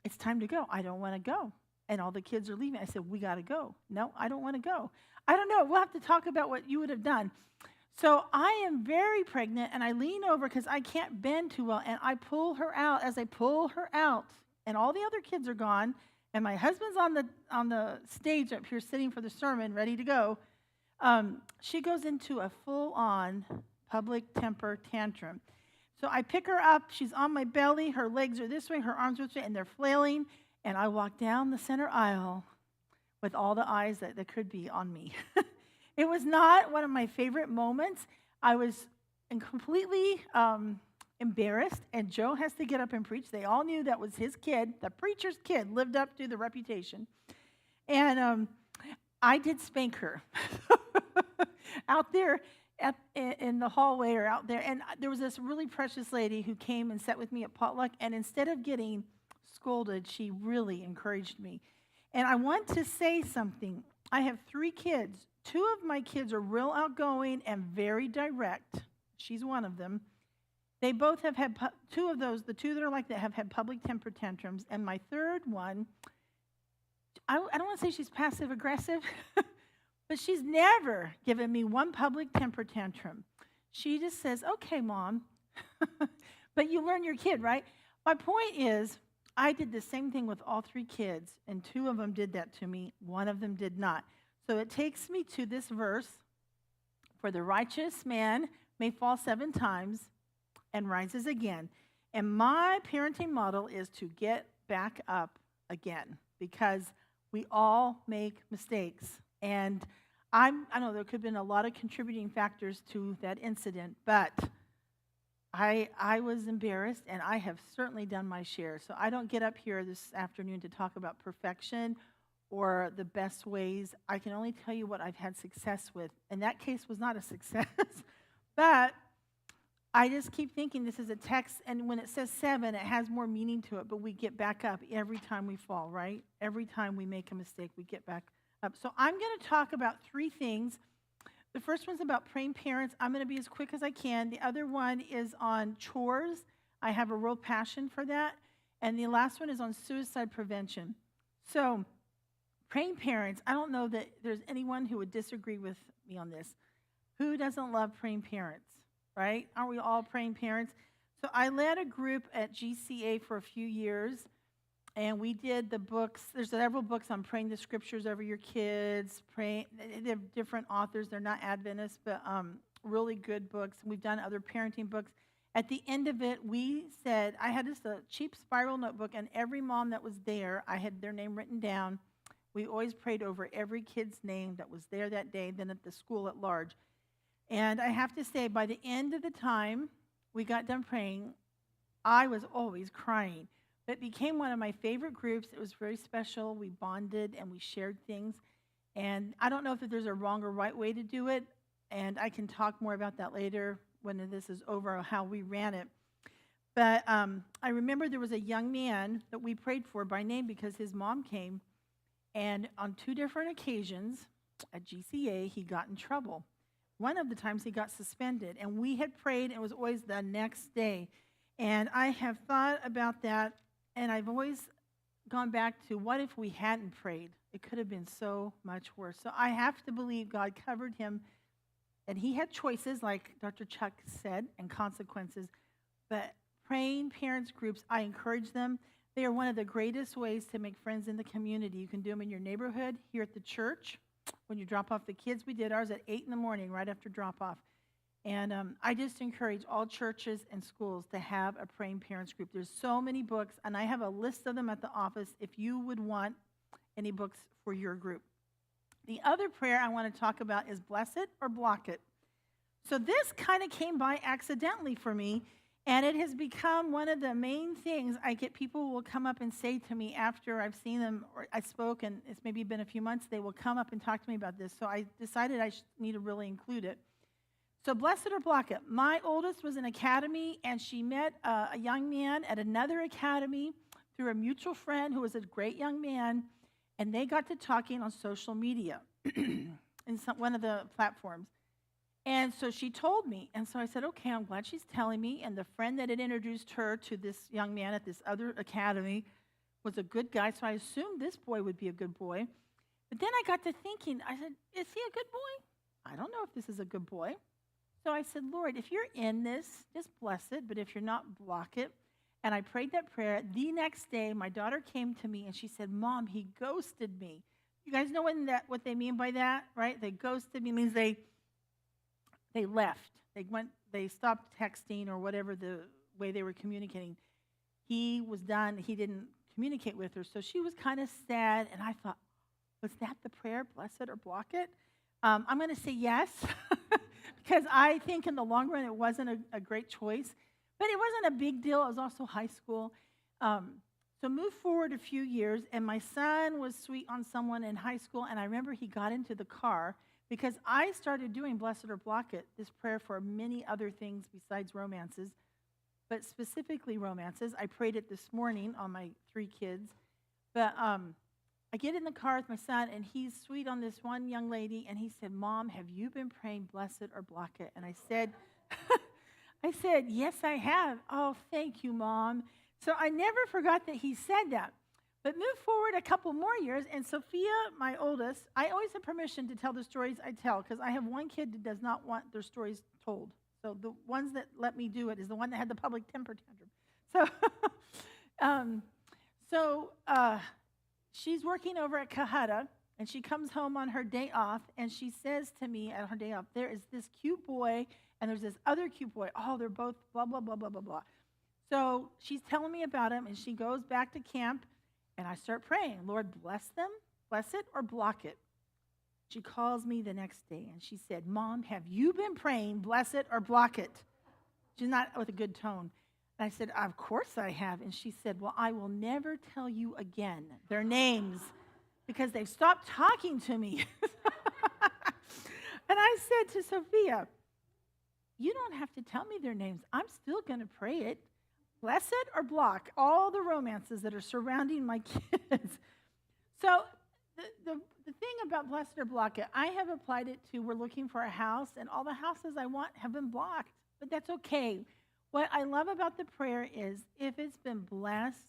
it's time to go. I don't want to go. And all the kids are leaving. I said, we got to go. No, I don't want to go. I don't know. We'll have to talk about what you would have done. So I am very pregnant, and I lean over because I can't bend too well, and I pull her out. As I pull her out, and all the other kids are gone, and my husband's on the stage up here sitting for the sermon, ready to go, she goes into a full-on public temper tantrum. So I pick her up. She's on my belly. Her legs are this way, her arms are this way, and they're flailing, and I walk down the center aisle with all the eyes that could be on me. It was not one of my favorite moments. I was completely embarrassed, and Joe has to get up and preach. They all knew that was his kid. The preacher's kid lived up to the reputation. And I did spank her out there in the hallway or out there. And there was this really precious lady who came and sat with me at potluck, and instead of getting scolded, she really encouraged me. And I want to say something. I have 3 kids. 2 of my kids are real outgoing and very direct. She's one of them. They both have had, 2 of those, the 2 that are like that have had public temper tantrums. And my third one, I don't want to say she's passive aggressive, but she's never given me one public temper tantrum. She just says, okay, Mom. But you learn your kid, right? My point is, I did the same thing with all 3 kids, and 2 of them did that to me. 1 of them did not. So it takes me to this verse, for the righteous man may fall 7 times and rises again. And my parenting model is to get back up again, because we all make mistakes. And I know there could have been a lot of contributing factors to that incident, but I was embarrassed, and I have certainly done my share. So I don't get up here this afternoon to talk about perfection or the best ways. I can only tell you what I've had success with. And that case was not a success, but I just keep thinking this is a text, and when it says 7, it has more meaning to it, but we get back up every time we fall, right? Every time we make a mistake, we get back up. So I'm going to talk about 3 things. The first one's about praying parents. I'm going to be as quick as I can. The other one is on chores. I have a real passion for that. And the last one is on suicide prevention. So, praying parents, I don't know that there's anyone who would disagree with me on this. Who doesn't love praying parents, right? Aren't we all praying parents? So I led a group at GCA for a few years, and we did the books. There's several books on praying the scriptures over your kids. They're different authors. They're not Adventists, but really good books. We've done other parenting books. At the end of it, we said, I had just a cheap spiral notebook, and every mom that was there, I had their name written down. We always prayed over every kid's name that was there that day, then at the school at large. And I have to say, by the end of the time we got done praying, I was always crying. It became one of my favorite groups. It was very special. We bonded and we shared things. And I don't know if there's a wrong or right way to do it, and I can talk more about that later when this is over, how we ran it. But I remember there was a young man that we prayed for by name because his mom came, and on 2 different occasions at GCA, he got in trouble. One of the times he got suspended, and we had prayed, and it was always the next day. And I have thought about that, and I've always gone back to what if we hadn't prayed? It could have been so much worse. So I have to believe God covered him, and he had choices, like Dr. Chuck said, and consequences. But praying parents groups, I encourage them. They are one of the greatest ways to make friends in the community. You can do them in your neighborhood, here at the church. When you drop off the kids, we did ours at 8 in the morning, right after drop-off. And I just encourage all churches and schools to have a praying parents group. There's so many books, and I have a list of them at the office if you would want any books for your group. The other prayer I want to talk about is bless it or block it. So this kind of came by accidentally for me, and it has become one of the main things I get. People will come up and say to me after I've seen them, or I spoke, and it's maybe been a few months, they will come up and talk to me about this. So I decided I need to really include it. So bless it or block it. My oldest was in academy, and she met a young man at another academy through a mutual friend who was a great young man, and they got to talking on social media in one of the platforms. And so she told me, and so I said, okay, I'm glad she's telling me. And the friend that had introduced her to this young man at this other academy was a good guy, so I assumed this boy would be a good boy. But then I got to thinking, I said, is he a good boy? I don't know if this is a good boy. So I said, Lord, if you're in this, just bless it, but if you're not, block it. And I prayed that prayer. The next day, my daughter came to me, and she said, Mom, he ghosted me. You guys know what they mean by that, right? They ghosted me means they left. They stopped texting or whatever the way they were communicating. He was done. He didn't communicate with her. So she was kind of sad, and I thought, was that the prayer, bless it or block it? I'm going to say yes, because I think in the long run it wasn't a great choice. But it wasn't a big deal. It was also high school. So move forward a few years, and my son was sweet on someone in high school, and I remember he got into the car, because I started doing bless it or block it, this prayer for many other things besides romances, but specifically romances. I prayed it this morning on my 3 kids. But I get in the car with my son, and he's sweet on this one young lady, and he said, Mom, have you been praying bless it or block it? And I said, yes, I have. Oh, thank you, Mom. So I never forgot that he said that. But move forward a couple more years, and Sophia, my oldest, I always have permission to tell the stories I tell, because I have one kid that does not want their stories told. So the ones that let me do it is the one that had the public temper tantrum. So she's working over at Cahutta, and she comes home on her day off, and she says to me at her day off, there is this cute boy, and there's this other cute boy. Oh, they're both blah, blah, blah, blah, blah, blah. So she's telling me about him, and she goes back to camp, and I start praying, Lord, bless them, bless it, or block it. She calls me the next day, and she said, Mom, have you been praying, bless it or block it? She's not with a good tone. And I said, of course I have. And she said, well, I will never tell you again their names because they've stopped talking to me. And I said to Sophia, you don't have to tell me their names. I'm still going to pray it. Bless it or block all the romances that are surrounding my kids. So the thing about bless it or block it, I have applied it to we're looking for a house, and all the houses I want have been blocked. But that's okay. What I love about the prayer is if it's been blessed,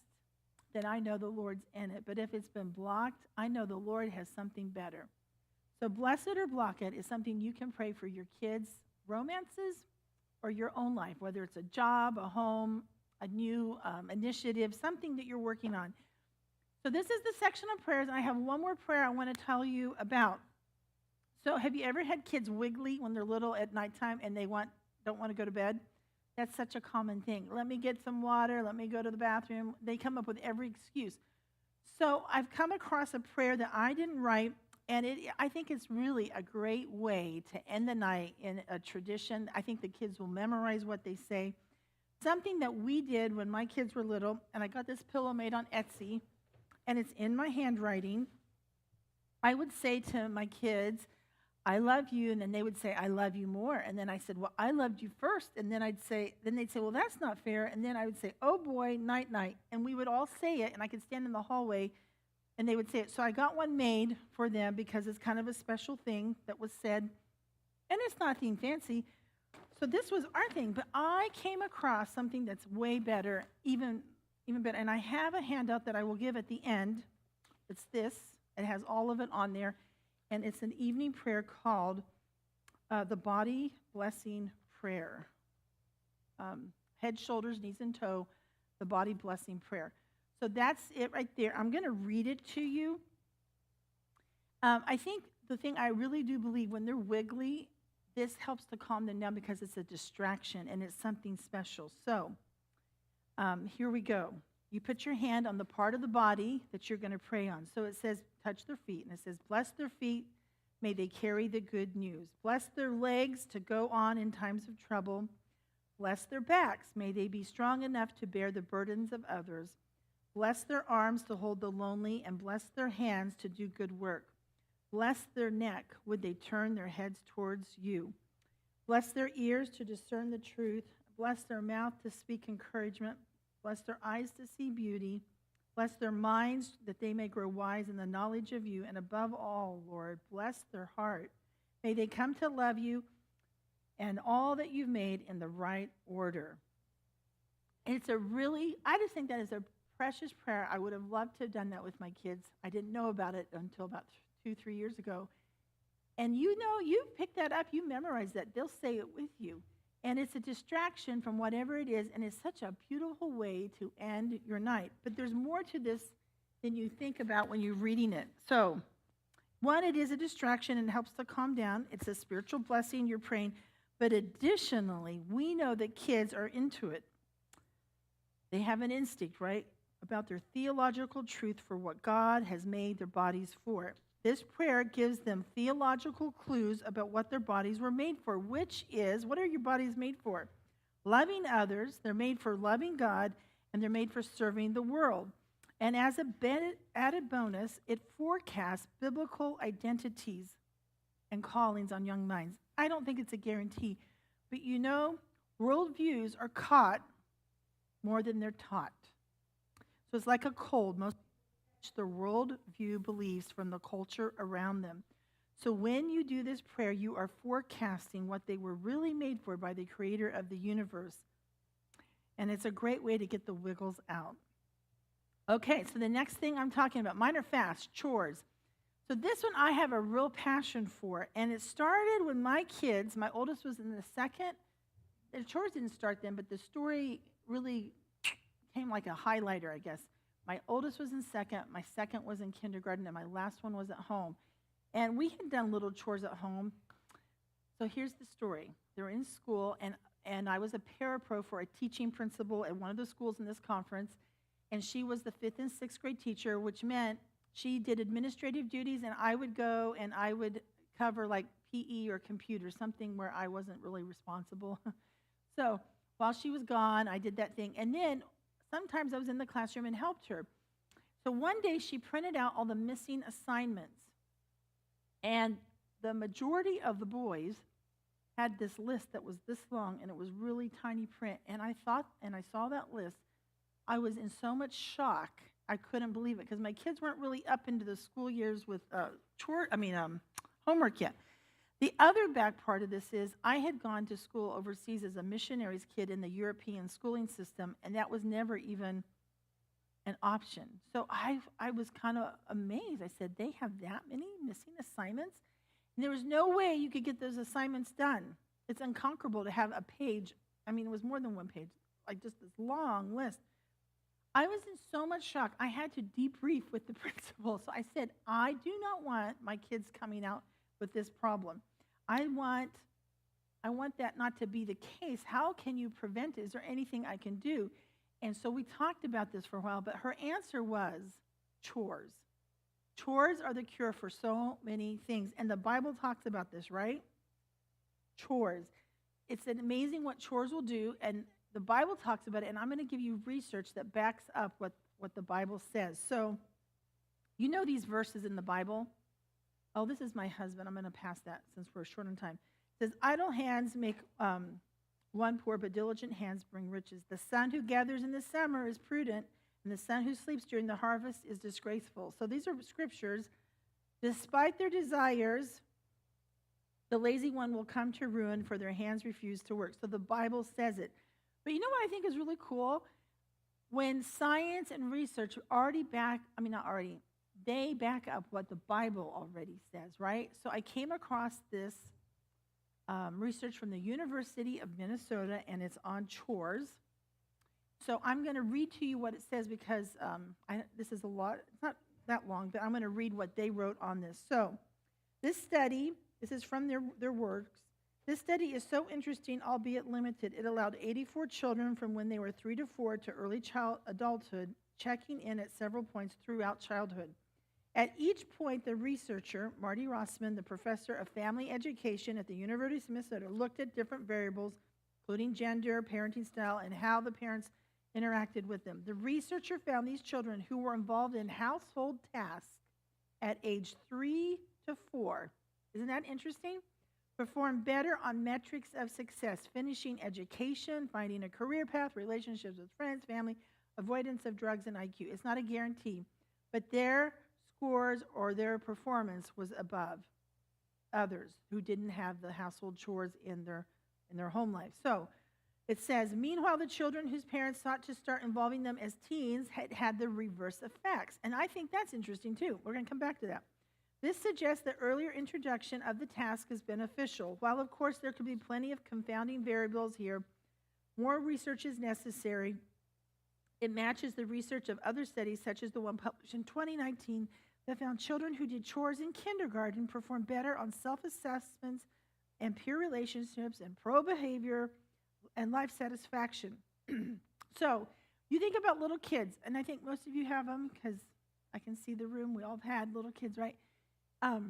then I know the Lord's in it. But if it's been blocked, I know the Lord has something better. So bless it or block it is something you can pray for your kids' romances or your own life, whether it's a job, a home, a new initiative, something that you're working on. So this is the section of prayers. I have one more prayer I want to tell you about. So have you ever had kids wiggly when they're little at nighttime and they don't want to go to bed? That's such a common thing. Let me get some water. Let me go to the bathroom. They come up with every excuse. So I've come across a prayer that I didn't write, and I think it's really a great way to end the night in a tradition. I think the kids will memorize what they say. Something that we did when my kids were little, and I got this pillow made on Etsy, and it's in my handwriting. I would say to my kids, I love you, and then they would say, I love you more. And then I said, well, I loved you first. And then they'd say, well, that's not fair. And then I would say, oh boy, night, night. And we would all say it, and I could stand in the hallway, and they would say it. So I got one made for them because it's kind of a special thing that was said. And it's nothing fancy. So this was our thing. But I came across something that's way better, even better. And I have a handout that I will give at the end. It's this. It has all of it on there. And it's an evening prayer called the Body Blessing Prayer. Head, shoulders, knees, and toe, the Body Blessing Prayer. So that's it right there. I'm going to read it to you. I think the thing I really do believe, when they're wiggly, this helps to calm them down because it's a distraction and it's something special. So here we go. You put your hand on the part of the body that you're going to pray on. So it says, touch their feet. And it says, bless their feet. May they carry the good news. Bless their legs to go on in times of trouble. Bless their backs. May they be strong enough to bear the burdens of others. Bless their arms to hold the lonely, and bless their hands to do good work. Bless their neck. Would they turn their heads towards you? Bless their ears to discern the truth. Bless their mouth to speak encouragement. Bless their eyes to see beauty. Bless their minds that they may grow wise in the knowledge of you. And above all, Lord, bless their heart. May they come to love you and all that you've made in the right order. And it's I just think that is a precious prayer. I would have loved to have done that with my kids. I didn't know about it until about 2-3 years ago. And you pick that up, you memorize that. They'll say it with you. And it's a distraction from whatever it is, and it's such a beautiful way to end your night. But there's more to this than you think about when you're reading it. So, one, it is a distraction and helps to calm down. It's a spiritual blessing you're praying. But additionally, we know that kids are into it. They have an instinct, right, about their theological truth for what God has made their bodies for. This prayer gives them theological clues about what their bodies were made for, which is, what are your bodies made for? Loving others, they're made for loving God, and they're made for serving the world. And as an added bonus, it forecasts biblical identities and callings on young minds. I don't think it's a guarantee, but worldviews are caught more than they're taught. So it's like a cold. Most their worldview beliefs from the culture around them. So when you do this prayer, you are forecasting what they were really made for by the creator of the universe. And it's a great way to get the wiggles out. Okay, so the next thing I'm talking about, mine are fast, chores. So this one I have a real passion for. And it started when my kids, my oldest was in the second. The chores didn't start then, but the story really came like a highlighter, I guess. My oldest was in second, my second was in kindergarten, and my last one was at home. And we had done little chores at home. So here's the story. They were in school, and I was a parapro for a teaching principal at one of the schools in this conference, and she was the 5th and 6th grade teacher, which meant she did administrative duties, and I would go and I would cover like PE or computer, something where I wasn't really responsible. So while she was gone, I did that thing. And then sometimes I was in the classroom and helped her. So one day she printed out all the missing assignments. And the majority of the boys had this list that was this long, and it was really tiny print. And I saw that list, I was in so much shock, I couldn't believe it, because my kids weren't really up into the school years with homework yet. The other back part of this is I had gone to school overseas as a missionary's kid in the European schooling system, and that was never even an option. So I was kind of amazed. I said, they have that many missing assignments? And there was no way you could get those assignments done. It's unconquerable to have a page. I mean, it was more than one page, like just this long list. I was in so much shock. I had to debrief with the principal. So I said, I do not want my kids coming out with this problem. I want that not to be the case. How can you prevent it? Is there anything I can do? And so we talked about this for a while, but her answer was chores. Chores are the cure for so many things. And the Bible talks about this, right? Chores. It's amazing what chores will do, and the Bible talks about it, and I'm going to give you research that backs up what the Bible says. So, you know these verses in the Bible? Oh, this is my husband. I'm going to pass that since we're short on time. It says, idle hands make one poor, but diligent hands bring riches. The son who gathers in the summer is prudent, and the son who sleeps during the harvest is disgraceful. So these are scriptures. Despite their desires, the lazy one will come to ruin, for their hands refuse to work. So the Bible says it. But you know what I think is really cool? When science and research they back up what the Bible already says, right? So I came across this research from the University of Minnesota, and it's on chores. So I'm going to read to you what it says because this is a lot. It's not that long, but I'm going to read what they wrote on this. So this study, this is from their works. This study is so interesting, albeit limited. It allowed 84 children from when they were 3 to 4 to early adulthood, checking in at several points throughout childhood. At each point, the researcher, Marty Rossman, the professor of family education at the University of Minnesota, looked at different variables, including gender, parenting style, and how the parents interacted with them. The researcher found these children who were involved in household tasks at age 3 to 4. Isn't that interesting? Perform better on metrics of success, finishing education, finding a career path, relationships with friends, family, avoidance of drugs, and IQ. It's not a guarantee, but their scores or their performance was above others who didn't have the household chores in their home life. So it says, meanwhile, the children whose parents sought to start involving them as teens had the reverse effects. And I think that's interesting, too. We're going to come back to that. This suggests that earlier introduction of the task is beneficial. While, of course, there could be plenty of confounding variables here, more research is necessary. It matches the research of other studies, such as the one published in 2019, that found children who did chores in kindergarten performed better on self-assessments and peer relationships and pro-behavior and life satisfaction. So you think about little kids, and I think most of you have them because I can see the room. We all have had little kids, right? Well,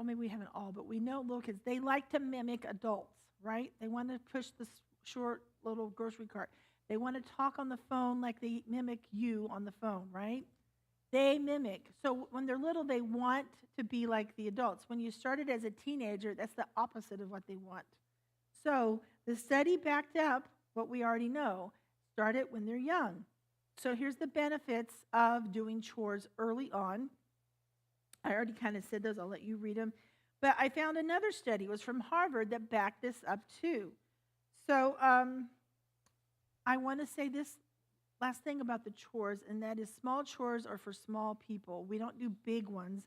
maybe we haven't all, but we know little kids. They like to mimic adults, right? They want to push the short little grocery cart. They want to talk on the phone like they mimic you on the phone, right? They mimic. So when they're little, they want to be like the adults. When you started as a teenager, that's the opposite of what they want. So the study backed up what we already know. Start it when they're young. So here's the benefits of doing chores early on. I already kind of said those. I'll let you read them. But I found another study. It was from Harvard that backed this up too. So I want to say this last thing about the chores, and that is small chores are for small people. We don't do big ones,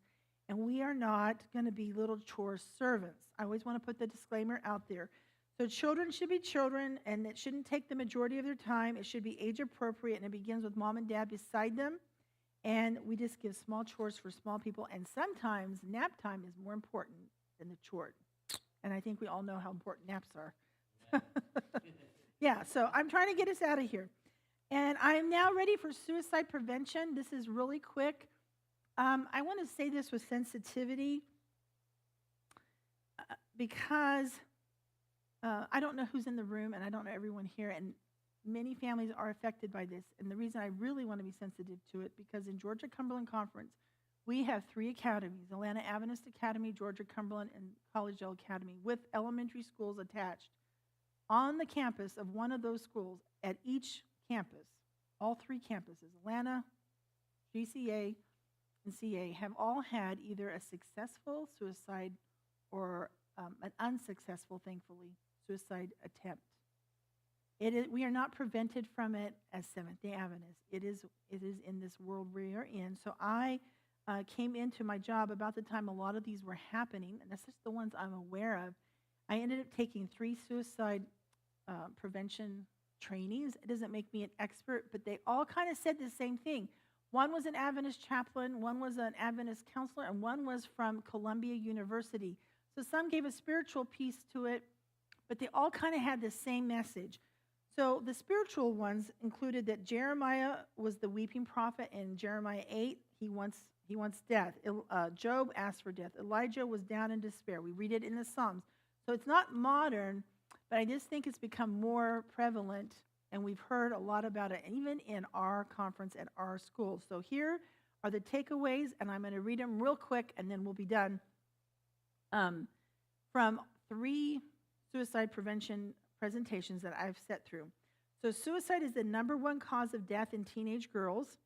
and we are not going to be little chore servants. I always want to put the disclaimer out there. So children should be children, and it shouldn't take the majority of their time. It should be age appropriate, and it begins with mom and dad beside them. And we just give small chores for small people, and sometimes nap time is more important than the chore. And I think we all know how important naps are. Yeah, so I'm trying to get us out of here. And I am now ready for suicide prevention. This is really quick. I want to say this with sensitivity because I don't know who's in the room, and I don't know everyone here, and many families are affected by this. And the reason I really want to be sensitive to it, because in Georgia Cumberland Conference, we have 3 academies: Atlanta Adventist Academy, Georgia Cumberland, and Collegedale Academy, with elementary schools attached. On the campus of one of those schools, at each campus, all 3 campuses, Atlanta, GCA, and CA, have all had either a successful suicide or an unsuccessful, thankfully, suicide attempt. We are not prevented from it as Seventh-day Adventists. It is in this world we are in. So I came into my job about the time a lot of these were happening, and that's just the ones I'm aware of. I ended up taking 3 suicide prevention trainings. It doesn't make me an expert, but they all kind of said the same thing. One was an Adventist chaplain, one was an Adventist counselor, and one was from Columbia University. So some gave a spiritual piece to it, but they all kind of had the same message. So the spiritual ones included that Jeremiah was the weeping prophet. In Jeremiah 8, he wants death. Job asked for death. Elijah was down in despair. We read it in the Psalms. So it's not modern, but I just think it's become more prevalent, and we've heard a lot about it, even in our conference at our school. So here are the takeaways, and I'm going to read them real quick, and then we'll be done. From 3 suicide prevention presentations that I've set through. So suicide is the #1 cause of death in teenage girls.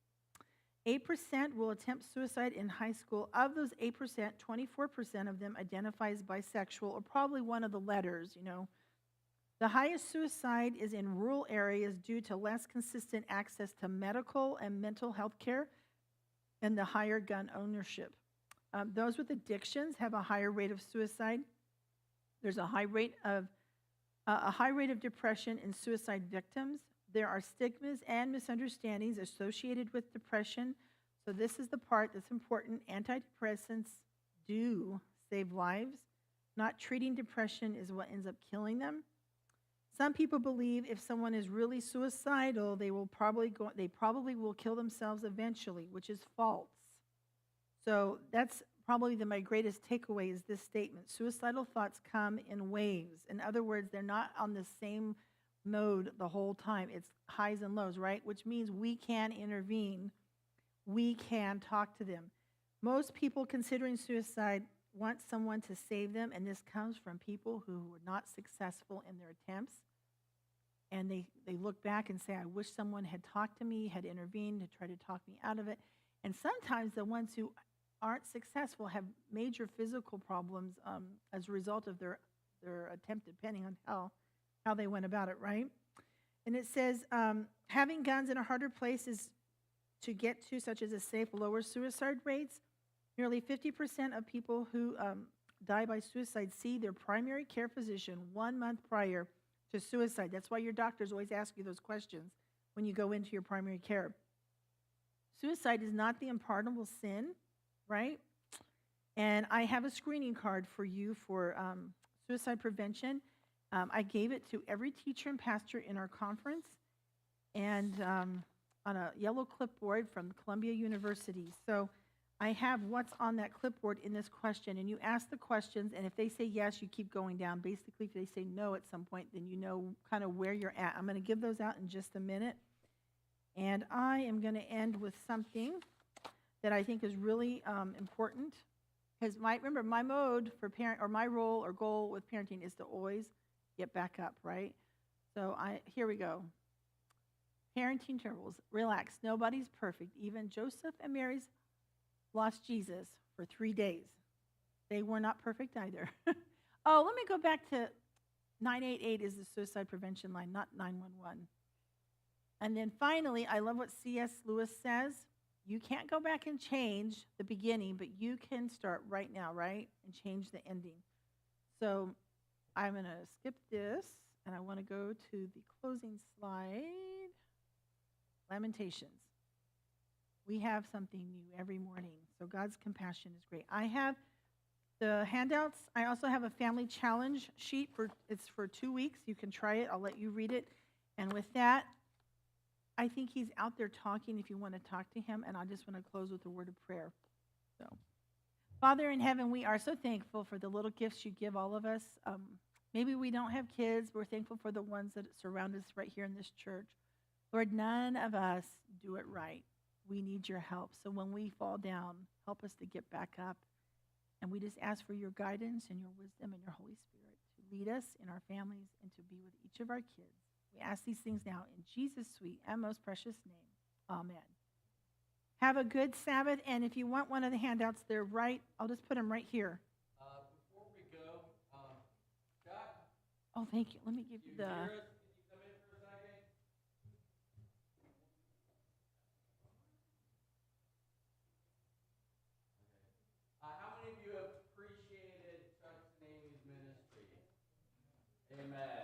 8% will attempt suicide in high school. Of those 8%, 24% of them identify as bisexual, or probably one of the letters, The highest suicide is in rural areas due to less consistent access to medical and mental health care and the higher gun ownership. Those with addictions have a higher rate of suicide. There's a high rate of depression in suicide victims. There are stigmas and misunderstandings associated with depression. So this is the part that's important. Antidepressants do save lives. Not treating depression is what ends up killing them. Some people believe if someone is really suicidal, they probably will kill themselves eventually, which is false. So that's probably my greatest takeaway is this statement. Suicidal thoughts come in waves. In other words, they're not on the same mode the whole time. It's highs and lows, right? Which means we can intervene. We can talk to them. Most people considering suicide want someone to save them, and this comes from people who were not successful in their attempts. And they look back and say, I wish someone had talked to me, had intervened to try to talk me out of it. And sometimes the ones who aren't successful have major physical problems as a result of their attempt, depending on how they went about it, right? And it says, having guns in a harder places to get to, such as a safe, lower suicide rates. Nearly 50% of people who die by suicide see their primary care physician 1 month prior to suicide. That's why your doctors always ask you those questions when you go into your primary care. Suicide is not the unpardonable sin, right? And I have a screening card for you for suicide prevention. I gave it to every teacher and pastor in our conference, and on a yellow clipboard from Columbia University. So I have what's on that clipboard in this question, and you ask the questions, and if they say yes, you keep going down. Basically, if they say no at some point, then you know kind of where you're at. I'm going to give those out in just a minute, and I am going to end with something that I think is really important, because remember, my mode for parent, or my role or goal with parenting is to always get back up, right? So here we go. Parenting troubles. Relax. Nobody's perfect. Even Joseph and Mary's lost Jesus for 3 days. They were not perfect either. Oh, let me go back to 988 is the suicide prevention line, not 911. And then finally, I love what C.S. Lewis says. You can't go back and change the beginning, but you can start right now, right? And change the ending. So I'm going to skip this, and I want to go to the closing slide. Lamentations. We have something new every morning. So God's compassion is great. I have the handouts. I also have a family challenge sheet. It's for 2 weeks. You can try it. I'll let you read it. And with that, I think he's out there talking if you want to talk to him. And I just want to close with a word of prayer. So, Father in heaven, we are so thankful for the little gifts you give all of us. Maybe we don't have kids, but we're thankful for the ones that surround us right here in this church. Lord, none of us do it right. We need your help. So when we fall down, help us to get back up. And we just ask for your guidance and your wisdom and your Holy Spirit to lead us in our families and to be with each of our kids. We ask these things now in Jesus' sweet and most precious name. Amen. Have a good Sabbath, and if you want one of the handouts, they're right. I'll just put them right here.
Before we go, Chuck,
Oh, thank you. Let me give you
you
the.
hear us? Can you come in for a second? How many of you have appreciated Chuck's and Amy's ministry? Amen.